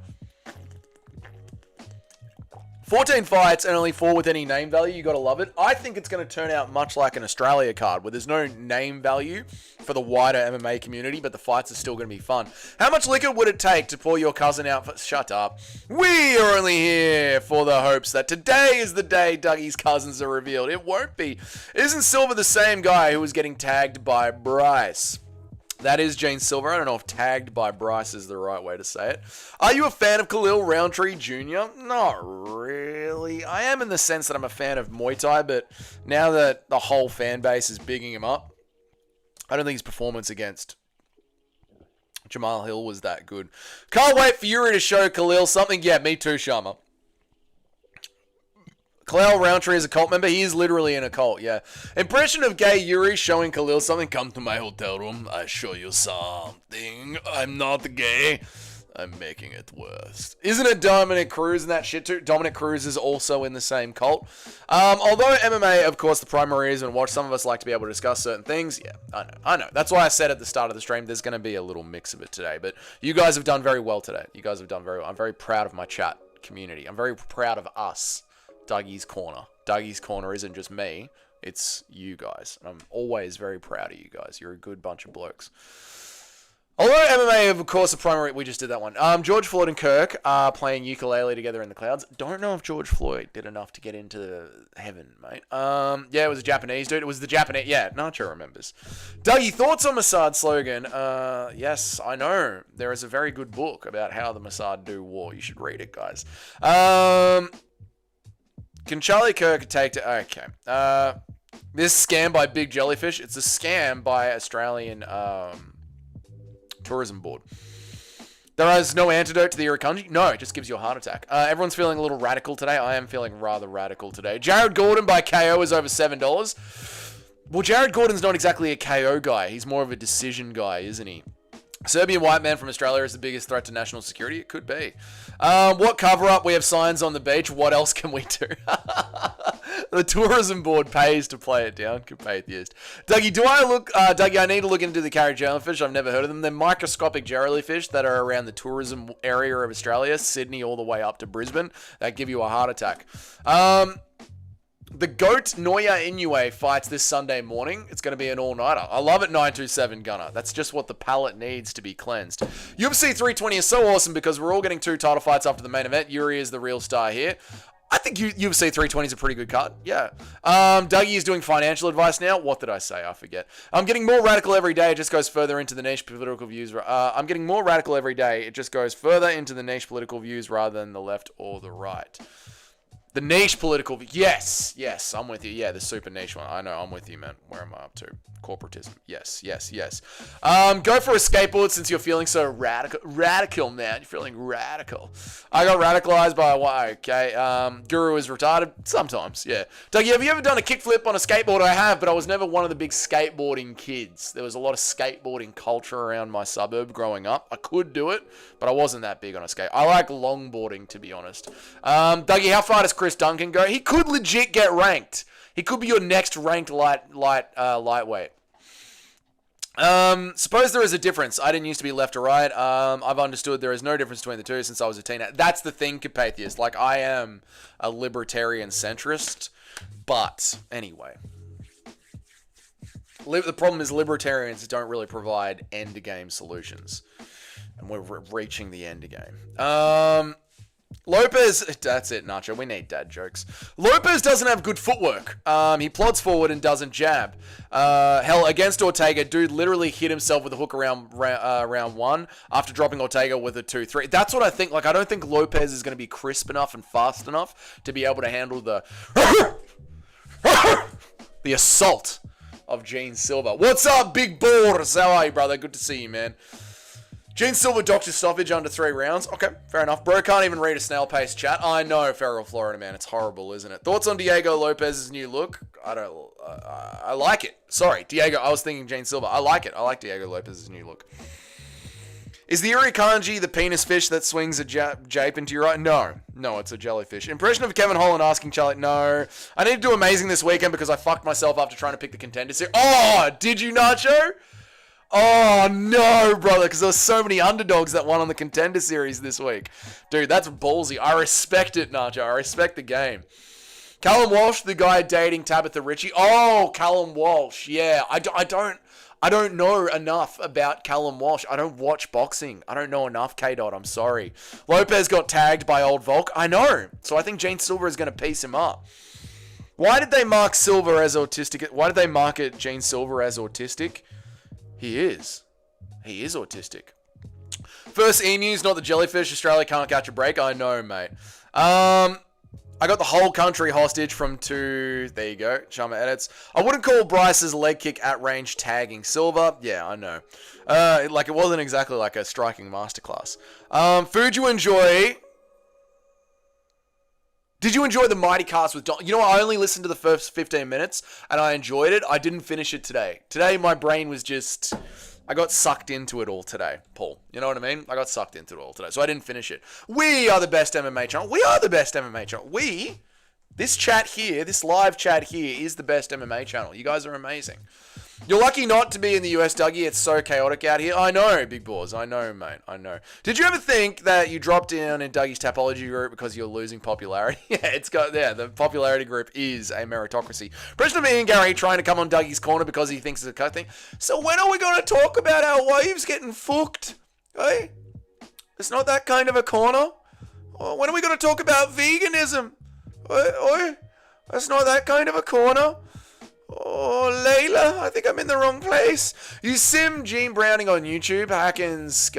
14 fights and only 4 with any name value. You gotta love it. I think it's gonna turn out much like an Australia card where there's no name value for the wider MMA community, but the fights are still gonna be fun. How much liquor would it take to pour your cousin out for... Shut up. We are only here for the hopes that today is the day Dougie's cousins are revealed. It won't be. Isn't Silva the same guy who was getting tagged by Bryce? That is Gene Silva. I don't know if tagged by Bryce is the right way to say it. Are you a fan of Khalil Roundtree Jr.? Not really. really. I am in the sense that I'm a fan of Muay Thai, but now that the whole fan base is bigging him up, I don't think his performance against Jamal Hill was that good. Can't wait for Yuri to show Khalil something. Yeah, me too, Sharma. Khalil Roundtree is a cult member. He is literally in a cult, yeah. Impression of gay Yuri showing Khalil something. Come to my hotel room. I show you something. I'm not gay. I'm making it worse. Isn't it Dominic Cruz and that shit too? Dominic Cruz is also in the same cult. Although MMA, of course, the primary reason to watch, some of us like to be able to discuss certain things. Yeah, I know. That's why I said at the start of the stream, there's going to be a little mix of it today. But you guys have done very well today. You guys have done very well. I'm very proud of my chat community. I'm very proud of us. Dougie's Corner. Dougie's Corner isn't just me. It's you guys. And I'm always very proud of you guys. You're a good bunch of blokes. Although MMA, of course, the primary... We just did that one. George Floyd and Kirk are playing ukulele together in the clouds. Don't know if George Floyd did enough to get into heaven, mate. Yeah, it was a Japanese dude. It was the Japanese... Yeah, Nacho remembers. Dougie, thoughts on Mossad slogan? Yes, I know. There is a very good book about how the Mossad do war. You should read it, guys. Can Charlie Kirk take to... Okay. This scam by Big Jellyfish. It's a scam by Australian... Tourism Board. There is no antidote to the irukandji. No, it just gives you a heart attack. Everyone's feeling a little radical today. I am feeling rather radical today. Jared Gordon by KO is over $7. Well, Jared Gordon's not exactly a KO guy. He's more of a decision guy, isn't he? Serbian white man from Australia is the biggest threat to national security. It could be. What cover-up? We have signs on the beach. What else can we do? The tourism board pays to play it down. Good atheist. Dougie, Dougie, I need to look into the carry jellyfish. I've never heard of them. They're microscopic jellyfish that are around the tourism area of Australia, Sydney all the way up to Brisbane. That give you a heart attack. The GOAT Noya Inoue fights this Sunday morning. It's going to be an all-nighter. I love it, 927 Gunner. That's just what the palate needs to be cleansed. UFC 320 is so awesome because we're all getting 2 title fights after the main event. Yuri is the real star here. I think UFC 320 is a pretty good card. Yeah. Dougie is doing financial advice now. What did I say? I forget. I'm getting more radical every day. It just goes further into the niche political views. I'm getting more radical every day. It just goes further into the niche political views rather than the left or the right. The niche political... Yes, I'm with you. Yeah, the super niche one. I know, I'm with you, man. Where am I up to? Corporatism. Yes. Go for a skateboard since you're feeling so radical. Radical, man. You're feeling radical. I got radicalized by a... Okay, Guru is retarded. Sometimes, yeah. Dougie, have you ever done a kickflip on a skateboard? I have, but I was never one of the big skateboarding kids. There was a lot of skateboarding culture around my suburb growing up. I could do it, but I wasn't that big on a skate. I like longboarding, to be honest. Dougie, how far does Chris Duncan go? He could legit get ranked. He could be your next ranked lightweight. Suppose there is a difference. I didn't used to be left or right. I've understood there is no difference between the two since I was a teenager. That's the thing, Carpathius. Like, I am a libertarian centrist, but anyway. The problem is libertarians don't really provide end-game solutions. And we're reaching the end game. Lopes, that's it, Nacho. We need dad jokes. Lopes doesn't have good footwork. He plods forward and doesn't jab. Hell, against Ortega, dude literally hit himself with a hook around round 1 after dropping Ortega with a 2-3. That's what I think. Like, I don't think Lopes is going to be crisp enough and fast enough to be able to handle the assault of Gene Silva. What's up, big balls? How are you, brother? Good to see you, man. Gene Silva docked his stoppage under 3 rounds. Okay, fair enough. Bro can't even read a snail-paced chat. I know, Feral Florida, man. It's horrible, isn't it? Thoughts on Diego Lopez's new look? I like it. Sorry, Diego. I was thinking Gene Silva. I like it. I like Diego Lopez's new look. Is the Irikanji the penis fish that swings a jape into your eye? No, it's a jellyfish. Impression of Kevin Holland asking Charlie. No. I need to do amazing this weekend because I fucked myself after trying to pick the contender series. Oh, did you, Nacho? Oh, no, brother, because there were so many underdogs that won on the contender series this week. Dude, that's ballsy. I respect it, Nacho. I respect the game. Callum Walsh, the guy dating Tabitha Ritchie. Oh, Callum Walsh. Yeah, I don't know enough about Callum Walsh. I don't watch boxing. I don't know enough, K-Dot. I'm sorry. Lopez got tagged by old Volk. I know. So I think Gene Silva is going to piece him up. Why did they mark Silva as autistic? Why did they market Gene Silva as autistic? He is. He is autistic. First emus, not the jellyfish. Australia can't catch a break. I know, mate. I I got the whole country hostage from two. There you go. Shama edits. I wouldn't call Bryce's leg kick at range tagging Silva. Yeah, I know. Like, it wasn't exactly like a striking masterclass. Food you enjoy. Did you enjoy the Mighty Cast with Dom? You know what? I only listened to the first 15 minutes, and I enjoyed it. I didn't finish it today. Today, my brain was just... I got sucked into it all today, Paul. You know what I mean? I got sucked into it all today, so I didn't finish it. We are the best MMA channel. We are the best MMA channel. This chat here, this live chat here is the best MMA channel. You guys are amazing. You're lucky not to be in the US, Dougie. It's so chaotic out here. I know, Big Boys. I know, mate. I know. Did you ever think that you dropped in Dougie's Tapology group because you're losing popularity? The popularity group is a meritocracy. Impression of me and Gary trying to come on Dougie's corner because he thinks it's a cut thing. So when are we going to talk about our wives getting fucked? Hey? It's not that kind of a corner. When are we going to talk about veganism? Oi? That's not that kind of a corner. Oh, Layla, I think I'm in the wrong place. You sim Gene Browning on YouTube, Hackins.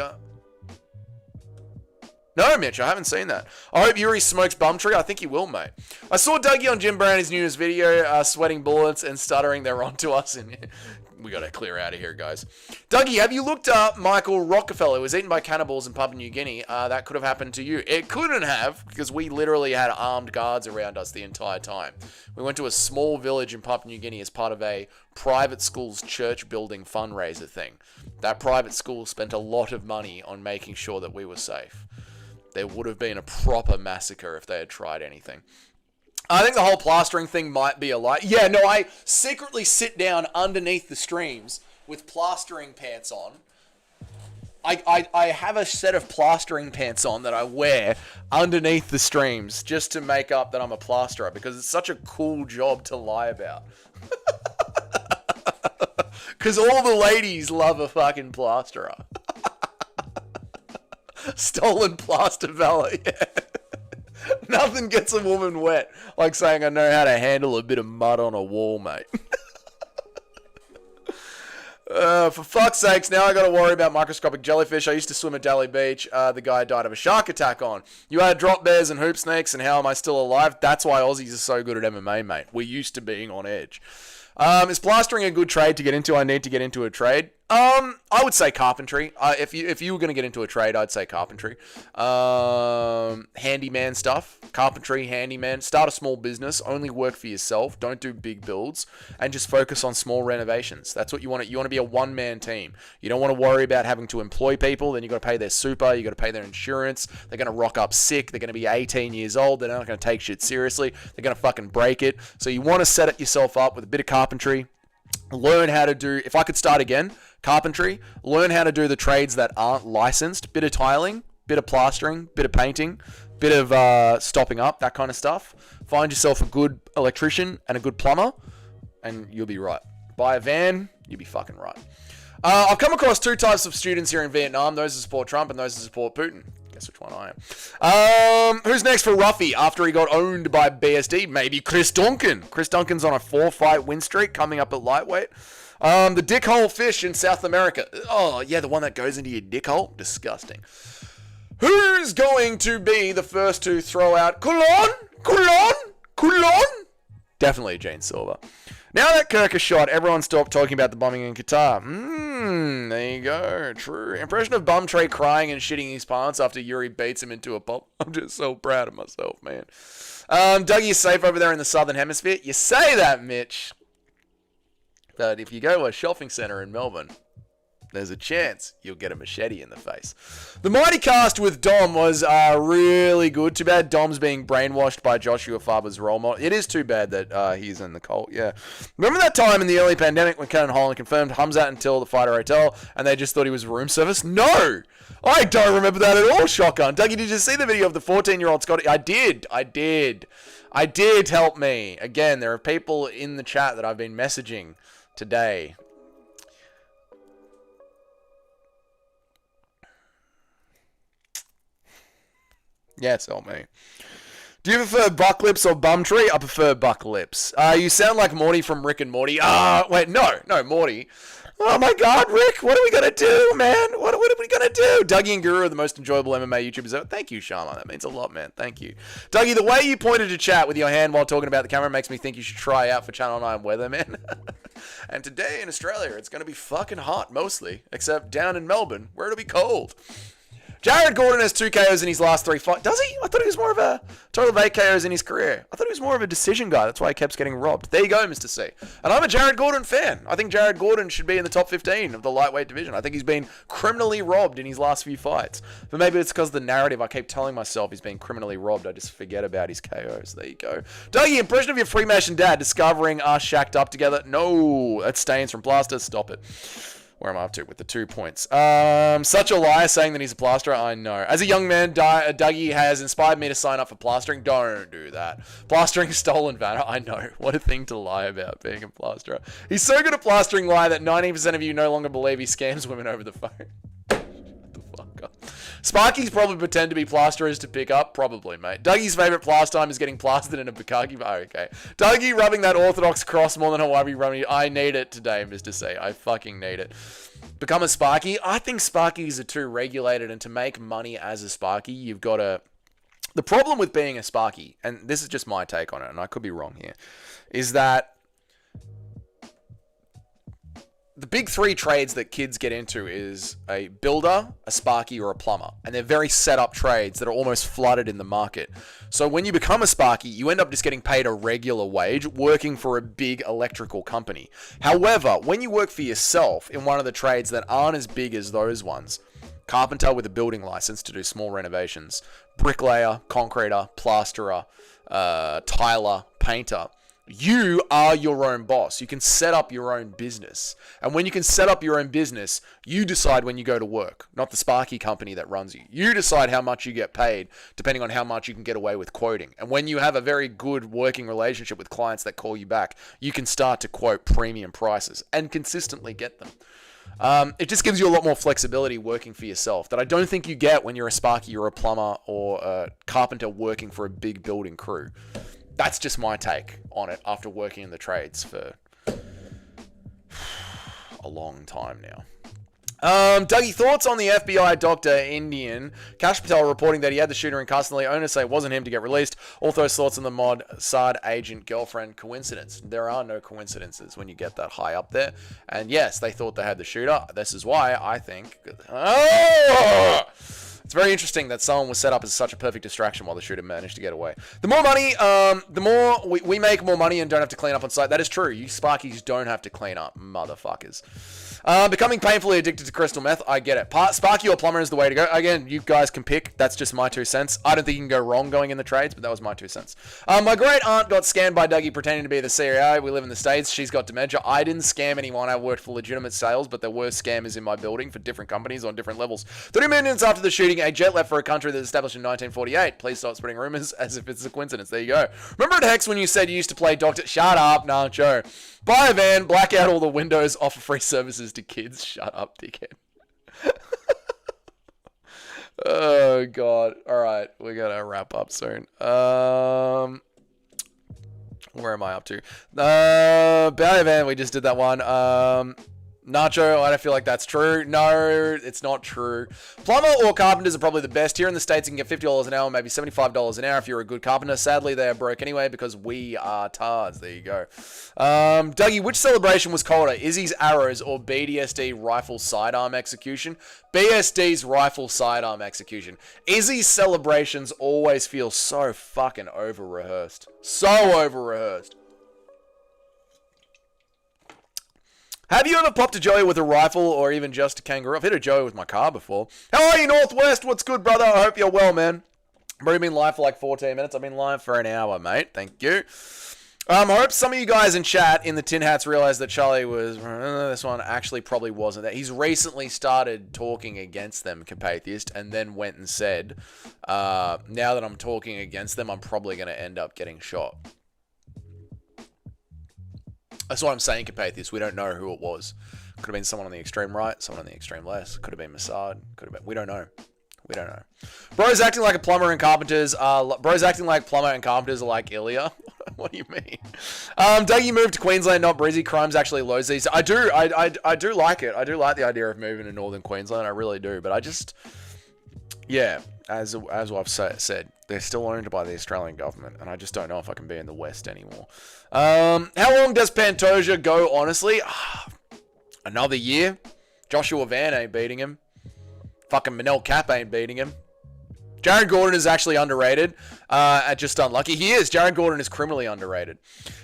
No, Mitch, I haven't seen that. I hope Yuri smokes Bumtree. I think he will, mate. I saw Dougie on Jim Browning's newest video, sweating bullets and stuttering. They're onto us. And we got to clear out of here, guys. Dougie, have you looked up Michael Rockefeller, who was eaten by cannibals in Papua New Guinea? That could have happened to you. It couldn't have, because we literally had armed guards around us the entire time. We went to a small village in Papua New Guinea as part of a private school's church building fundraiser thing. That private school spent a lot of money on making sure that we were safe. There would have been a proper massacre if they had tried anything. I think the whole plastering thing might be a lie. Yeah, no, I secretly sit down underneath the streams with plastering pants on. I have a set of plastering pants on that I wear underneath the streams just to make up that I'm a plasterer because it's such a cool job to lie about. Because all the ladies love a fucking plasterer. Stolen plaster Valor, yeah. Nothing gets a woman wet like saying I know how to handle a bit of mud on a wall, mate. For fuck's sakes, now I gotta worry about microscopic jellyfish. I used to swim at Daly Beach. The guy died of a shark attack on. You had drop bears and hoop snakes, and how am I still alive? That's why Aussies are so good at MMA, mate. We're used to being on edge. Is plastering a good trade to get into? I need to get into a trade. I would say carpentry. If you were going to get into a trade, I'd say carpentry. Handyman stuff. Carpentry, handyman. Start a small business. Only work for yourself. Don't do big builds. And just focus on small renovations. That's what you want. You want to be a one-man team. You don't want to worry about having to employ people. Then you've got to pay their super. You've got to pay their insurance. They're going to rock up sick. They're going to be 18 years old. They're not going to take shit seriously. They're going to fucking break it. So you want to set it yourself up with a bit of carpentry. Learn how to do, if I could start again, carpentry. Learn how to do the trades that aren't licensed. Bit of tiling, bit of plastering, bit of painting, bit of stopping up, that kind of stuff. Find yourself a good electrician and a good plumber, and you'll be right. Buy a van, you'll be fucking right. I've come across two types of students here in Vietnam, those who support Trump and those who support Putin. Guess which one I am. Who's next for Ruffy after he got owned by BSD? Maybe Chris Duncan. Chris Duncan's on a 4-fight win streak coming up at lightweight. The dickhole fish in South America. Oh, yeah, the one that goes into your dickhole. Disgusting. Who's going to be the first to throw out Coulon? Definitely Jane Silva. Now that Kirk is shot, everyone stopped talking about the bombing in Qatar. There you go. True. Impression of Bumtree crying and shitting his pants after Yuri beats him into a pop. I'm just so proud of myself, man. Dougie is safe over there in the Southern Hemisphere. You say that, Mitch. But if you go to a shopping centre in Melbourne, there's a chance you'll get a machete in the face. The Mighty Cast with Dom was really good. Too bad Dom's being brainwashed by Joshua Farber's role model. It is too bad that he's in the cult, yeah. Remember that time in the early pandemic when Cannon Holland confirmed Hamzat until the Fighter Hotel and they just thought he was room service? No! I don't remember that at all, Shotgun. Dougie, did you see the video of the 14-year-old Scotty? I did. Help me. Again, there are people in the chat that I've been messaging today. Yes, help me. Do you prefer buck lips or Bumtree? I prefer buck lips. You sound like Morty from Rick and Morty. Wait, no, Morty. Oh my God, Rick, what are we going to do, man? What are we going to do? Dougie and Guru are the most enjoyable MMA YouTubers ever. Thank you, Sharma. That means a lot, man. Thank you. Dougie, the way you pointed to chat with your hand while talking about the camera makes me think you should try out for Channel 9 weather, man. And today in Australia, it's going to be fucking hot mostly, except down in Melbourne, where it'll be cold. Jared Gordon has 2 KOs in his last 3 fights. Does he? I thought he was more of a total of 8 KOs in his career. I thought he was more of a decision guy. That's why he kept getting robbed. There you go, Mr. C. And I'm a Jared Gordon fan. I think Jared Gordon should be in the top 15 of the lightweight division. I think he's been criminally robbed in his last few fights. But maybe it's because of the narrative. I keep telling myself he's been criminally robbed. I just forget about his KOs. There you go. Dougie, impression of your Freemason dad discovering us shacked up together. No, that's stains from plaster. Stop it. Where am I up to with the 2 points? Such a liar saying that he's a plasterer. I know. As a young man, Dougie has inspired me to sign up for plastering. Don't do that. Plastering stolen valor. I know. What a thing to lie about, being a plasterer. He's so good at plastering lie that 90% of you no longer believe he scams women over the phone. Shut the fuck up. Sparky's probably pretend to be plasterers to pick up. Probably, mate. Dougie's favorite pastime is getting plastered in a bukkake. Oh, okay. Dougie rubbing that orthodox cross more than Hawaii rubbing. I need it today, Mr. C. I fucking need it. Become a Sparky. I think Sparkies are too regulated, and to make money as a Sparky, you've got to... The problem with being a Sparky, and this is just my take on it, and I could be wrong here, is that the big 3 trades that kids get into is a builder, a Sparky, or a plumber. And they're very set up trades that are almost flooded in the market. So when you become a Sparky, you end up just getting paid a regular wage working for a big electrical company. However, when you work for yourself in one of the trades that aren't as big as those ones, carpenter with a building license to do small renovations, bricklayer, concreter, plasterer, tiler, painter, you are your own boss. You can set up your own business. And when you can set up your own business, you decide when you go to work, not the Sparky company that runs you. You decide how much you get paid, depending on how much you can get away with quoting. And when you have a very good working relationship with clients that call you back, you can start to quote premium prices and consistently get them. It just gives you a lot more flexibility working for yourself that I don't think you get when you're a Sparky or a plumber or a carpenter working for a big building crew. That's just my take on it after working in the trades for a long time now. Dougie, thoughts on the FBI doctor Indian Kash Patel reporting that he had the shooter in custody. Owners say it wasn't him to get released. Also, thoughts on the Mossad agent girlfriend coincidence. There are no coincidences when you get that high up there. And yes, they thought they had the shooter. This is why I think... It's very interesting that someone was set up as such a perfect distraction while the shooter managed to get away. The more money, the more we make more money and don't have to clean up on site. That is true. You Sparkies don't have to clean up, motherfuckers. Becoming painfully addicted to crystal meth. I get it. Sparky or plumber is the way to go. Again, you guys can pick. That's just my 2 cents. I don't think you can go wrong going in the trades, but that was my 2 cents. My great aunt got scammed by Dougie pretending to be the CEO. We live in the States. She's got dementia. I didn't scam anyone. I worked for legitimate sales, but there were scammers in my building for different companies on different levels. 30 minutes after the shooting, a jet left for a country that was established in 1948. Please stop spreading rumors as if it's a coincidence. There you go. Remember at Hex when you said you used to play Doctor... Shut up, Nacho. Buy a van, black out all the windows, offer free services to kids. Shut up, dickhead. Oh, God. All right. We got to wrap up soon. Where am I up to? Buy a van. We just did that one. Nacho, I don't feel like that's true. No, it's not true. Plumber or carpenters are probably the best. Here in the States, you can get $50 an hour, maybe $75 an hour if you're a good carpenter. Sadly, they are broke anyway because we are tards. There you go. Dougie, which celebration was colder? Izzy's arrows or BDSD rifle sidearm execution? BSD's rifle sidearm execution. Izzy's celebrations always feel so fucking over-rehearsed. So over-rehearsed. Have you ever popped a Joey with a rifle or even just a kangaroo? I've hit a Joey with my car before. How are you, Northwest? What's good, brother? I hope you're well, man. I've already been live for like 14 minutes. I've been live for an hour, mate. Thank you. I hope some of you guys in chat in the tin hats realize that Charlie was... this one actually probably wasn't that. He's recently started talking against them, Capatheist, and then went and said, now that I'm talking against them, I'm probably going to end up getting shot. That's what I'm saying, Capatheus. We don't know who it was. Could have been someone on the extreme right, someone on the extreme left. Could have been Mossad. Could have been... We don't know. We don't know. Bros acting like a plumber and carpenters are... Bros acting like plumber and carpenters are like Ilya. What do you mean? Dougie moved to Queensland, not Brizzy. Crime's actually low these. I do like it. I do like the idea of moving to northern Queensland. I really do. But I just, yeah, as I've said, they're still owned by the Australian government, and I just don't know if I can be in the West anymore. How long does Pantoja go? Honestly, another year. Joshua Van ain't beating him. Fucking Manel Cap ain't beating him. Jared Gordon is actually underrated. Just unlucky. He is. Jared Gordon is criminally underrated.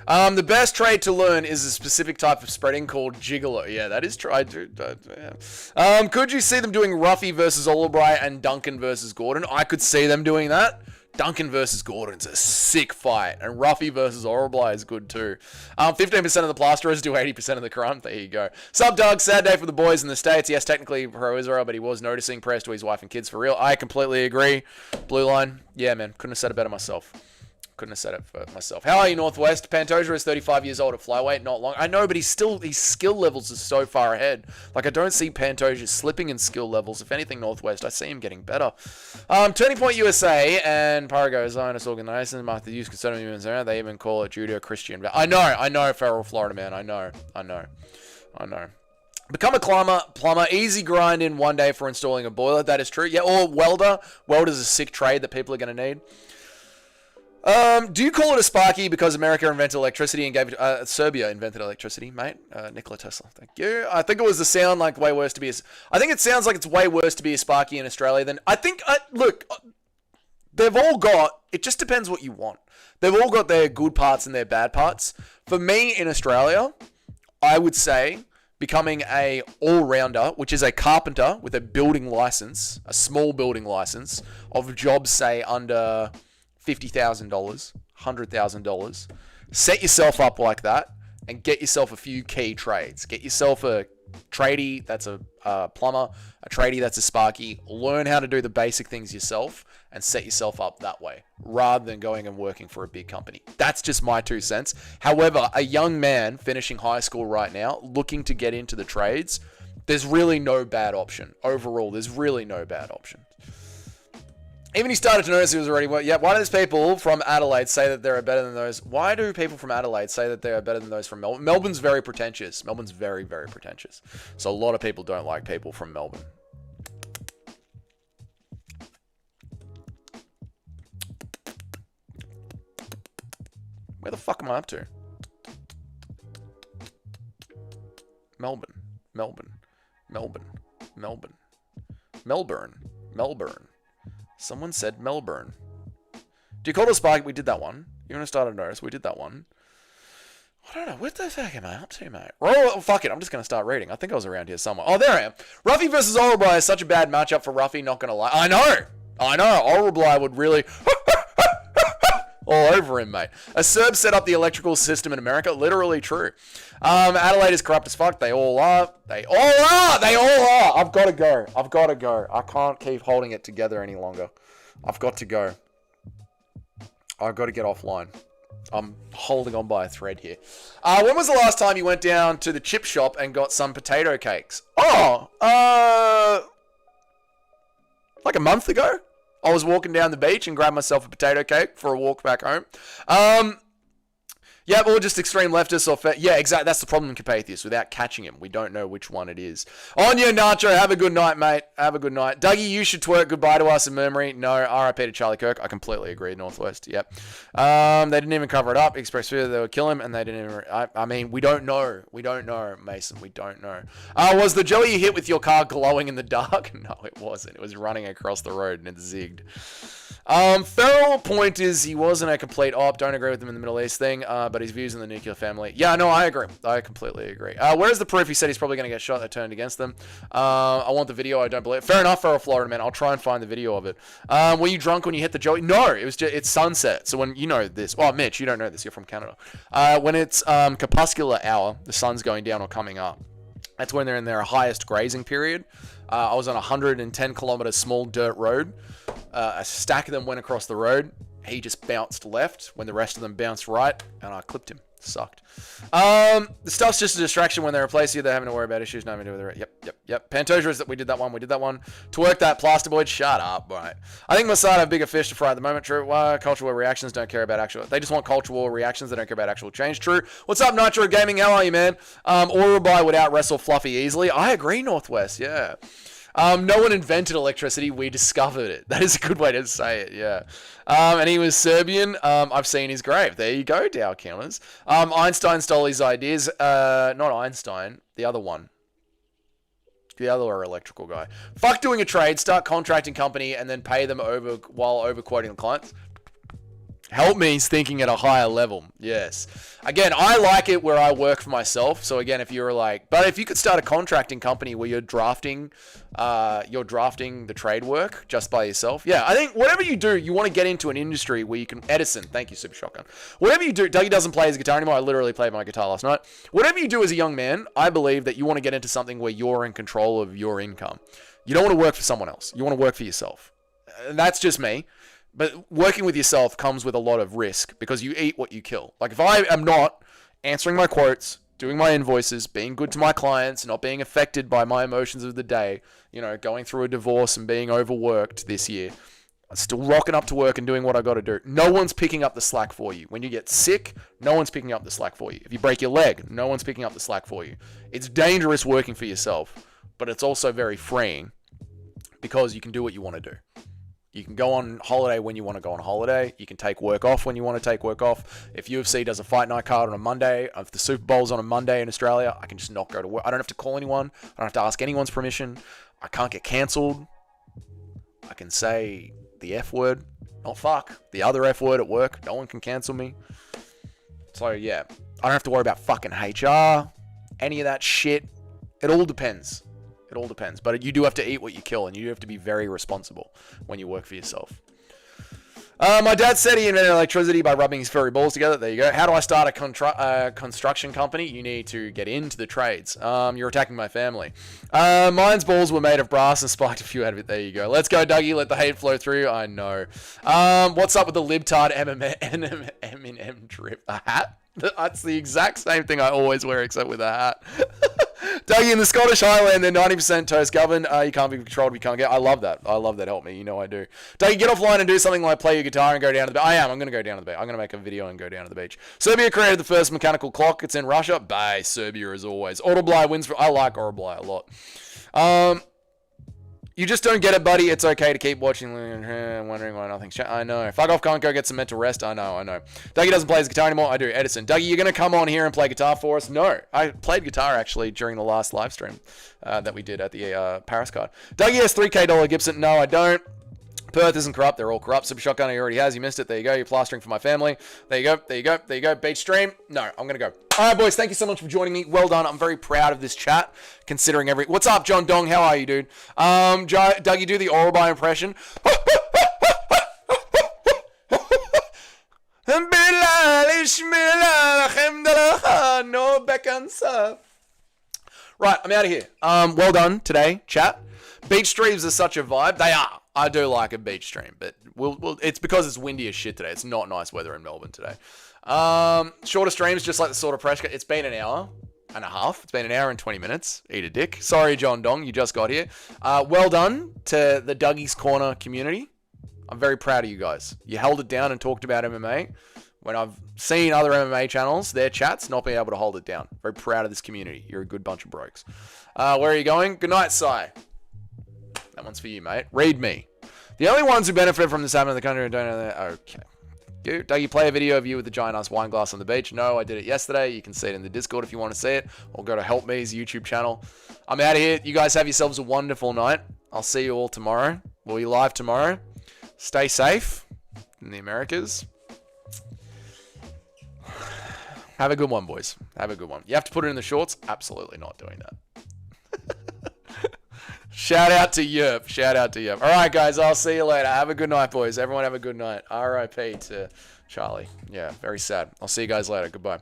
The best trade to learn is a specific type of spreading called gigolo. Yeah, that is true. Yeah. Could you see them doing Ruffy versus Albright and Duncan versus Gordon? I could see them doing that. Duncan versus Gordon's a sick fight. And Ruffy versus Albright is good too. 15% of the plasterers do 80% of the crime. There you go. Sub Doug, sad day for the boys in the States. Yes, technically pro-Israel, but he was noticing. Prayers to his wife and kids for real. I completely agree. Blue line. Yeah, man. Couldn't have said it better myself. Couldn't have said it for myself. How are you, Northwest? Pantoja is 35 years old at flyweight, not long. I know, but his skill levels are so far ahead. Like, I don't see Pantoja slipping in skill levels. If anything, Northwest, I see him getting better. Turning Point USA and Parago Zionist Organization, Martha Youth Conservative, they even call it Judo Christian. I know, Feral Florida man. I know. Become a plumber, easy grind in one day for installing a boiler. That is true. Yeah, or welder. Welder's a sick trade that people are going to need. Do you call it a sparky because America invented electricity and gave it, Serbia invented electricity, mate? Nikola Tesla, thank you. I think it was the sound like way worse to be I think it sounds like it's way worse to be a sparky in Australia than, I think, look, they've all got, it just depends what you want. They've all got their good parts and their bad parts. For me in Australia, I would say becoming a all-rounder, which is a carpenter with a building license, a small building license of jobs, say, under $50,000, $100,000. Set yourself up like that and get yourself a few key trades. Get yourself a tradie that's a plumber, a tradie that's a sparky. Learn how to do the basic things yourself and set yourself up that way rather than going and working for a big company. That's just my 2 cents. However, a young man finishing high school right now looking to get into the trades, there's really no bad option. Overall, there's really no bad option. Even he started to notice he was already... Yeah, why do those people from Adelaide say that they're better than those... Why do people from Adelaide say that they are better than those from Melbourne? Melbourne's very pretentious. Melbourne's very, very pretentious. So a lot of people don't like people from Melbourne. Where the fuck am I up to? Melbourne. Someone said Melbourne. Do you call it a spark? We did that one. You want to start a notice? We did that one. I don't know. What the fuck am I up to, mate? Oh, fuck it. I'm just going to start reading. I think I was around here somewhere. Oh, there I am. Ruffy versus Orably is such a bad matchup for Ruffy. Not going to lie. I know. Orably would really... all over him, mate. A Serb set up the electrical system in America. Literally true. Adelaide is corrupt as fuck. They all are. I've got to go. I can't keep holding it together any longer. I've got to go. I've got to get offline. I'm holding on by a thread here. When was the last time you went down to the chip shop and got some potato cakes? Like a month ago. I was walking down the beach and grabbed myself a potato cake for a walk back home. Yeah, or just extreme leftists or... Yeah, exactly. That's the problem in Carpathius. Without catching him, we don't know which one it is. On you, Nacho. Have a good night, mate. Have a good night. Dougie, you should twerk goodbye to us in memory. No, RIP to Charlie Kirk. I completely agree, Northwest. Yep. They didn't even cover it up. Express fear they would kill him, and they didn't even... I mean, we don't know. We don't know, Mason. We don't know. Was the jelly you hit with your car glowing in the dark? No, it wasn't. It was running across the road, and it zigged. Feral point is he wasn't a complete op. Don't agree with him in the Middle East thing, but his views in the nuclear family. Yeah, no, I agree. I completely agree. Where's the proof? He said he's probably going to get shot. That turned against them. I want the video. I don't believe it. Fair enough, Feral Florida man. I'll try and find the video of it. Were you drunk when you hit the joey? No, it was just, it's sunset. So when you know this, oh, Mitch, you don't know this. You're from Canada. When it's crepuscular hour, the sun's going down or coming up. That's when they're in their highest grazing period. I was on a 110 kilometer small dirt road. A stack of them went across the road. He just bounced left when the rest of them bounced right, and I clipped him. Sucked. The stuff's just a distraction when they replace you. They're having to worry about issues. Nothing to do with it. Yep. Pantoja is that we did that one. To work that plasterboard. Shut up. Right. I think Masada have bigger fish to fry at the moment. True. Cultural war reactions don't care about actual. They just want cultural war reactions. They don't care about actual change. True. What's up, Nitro Gaming? How are you, man? Orobai would out wrestle Fluffy easily. I agree, Northwest. Yeah. No one invented electricity. We discovered it. That is a good way to say it, yeah. And he was Serbian. I've seen his grave. There you go, Dow Counters. Einstein stole his ideas. Not Einstein. The other one. The other electrical guy. Fuck doing a trade. Start contracting company and then pay them over while overquoting the clients. Help me's thinking at a higher level. Yes. Again, I like it where I work for myself. So again, if you're like, but if you could start a contracting company where you're drafting the trade work just by yourself. Yeah, I think whatever you do, you want to get into an industry where you can. Edison, thank you, Super Shotgun. Whatever you do, Dougie doesn't play his guitar anymore. I literally played my guitar last night. Whatever you do as a young man, I believe that you want to get into something where you're in control of your income. You don't want to work for someone else. You want to work for yourself. And that's just me. But working with yourself comes with a lot of risk because you eat what you kill. Like if I am not answering my quotes, doing my invoices, being good to my clients, not being affected by my emotions of the day, going through a divorce and being overworked this year, still rocking up to work and doing what I got to do. No one's picking up the slack for you. When you get sick, no one's picking up the slack for you. If you break your leg, no one's picking up the slack for you. It's dangerous working for yourself, but it's also very freeing because you can do what you want to do. You can go on holiday when you want to go on holiday. You can take work off when you want to take work off. If UFC does a fight night card on a Monday, if the Super Bowl's on a Monday in Australia, I can just not go to work. I don't have to call anyone. I don't have to ask anyone's permission. I can't get cancelled. I can say the F word, not fuck, the other F word at work. No one can cancel me. So yeah, I don't have to worry about fucking HR, any of that shit. It all depends. It all depends. But you do have to eat what you kill, and you do have to be very responsible when you work for yourself. My dad said he invented electricity by rubbing his furry balls together. There you go. How do I start a construction company? You need to get into the trades. You're attacking my family. Mine's balls were made of brass and spiked a few out of it. There you go. Let's go, Dougie. Let the hate flow through. I know. What's up with the libtard M&M drip? A hat? That's the exact same thing I always wear, except with a hat. Dougie, in the Scottish Highland, they're 90% toast governed. You can't be controlled, we can't get. I love that. Help me. You know I do. Dougie, get offline and do something like play your guitar and go down to the beach. I'm going to go down to the beach. I'm going to make a video and go down to the beach. Serbia created the first mechanical clock. It's in Russia. Bye, Serbia as always. Orobai wins for. I like Orobai a lot. You just don't get it, buddy. It's okay to keep watching, wondering why nothing's changed. I know. Fuck off, can't go get some mental rest. I know. Dougie doesn't play his guitar anymore. I do. Edison. Dougie, you're going to come on here and play guitar for us? No. I played guitar, actually, during the last live stream that we did at the Paris card. Dougie has $3K Gibson. No, I don't. Perth isn't corrupt. They're all corrupt. Super Shotgun, he already has. You missed it. There you go. You're plastering for my family. There you go. Beach stream. No, I'm going to go. All right, boys. Thank you so much for joining me. Well done. I'm very proud of this chat, considering every... What's up, John Dong? How are you, dude? Dougie, do the Orobai impression. Right, I'm out of here. Well done today, chat. Beach streams are such a vibe. They are. I do like a beach stream, but it's because it's windy as shit today. It's not nice weather in Melbourne today. Shorter streams, just like the sort of pressure. It's been an hour and a half. It's been an hour and 20 minutes. Eat a dick. Sorry, John Dong, you just got here. Well done to the Dougie's Corner community. I'm very proud of you guys. You held it down and talked about MMA. When I've seen other MMA channels, their chats not being able to hold it down. Very proud of this community. You're a good bunch of brokes. Where are you going? Good night, Sai. That one's for you, mate. Read me. The only ones who benefit from this happening in the country don't know that. Okay. Dougie, play a video of you with the giant ass wine glass on the beach. No, I did it yesterday. You can see it in the Discord if you want to see it. Or go to Help Me's YouTube channel. I'm out of here. You guys have yourselves a wonderful night. I'll see you all tomorrow. We'll be live tomorrow. Stay safe in the Americas. Have a good one, boys. Have a good one. You have to put it in the shorts? Absolutely not doing that. Shout out to Yerp. Shout out to Yerp. All right, guys. I'll see you later. Have a good night, boys. Everyone have a good night. R.I.P. to Charlie. Yeah, very sad. I'll see you guys later. Goodbye.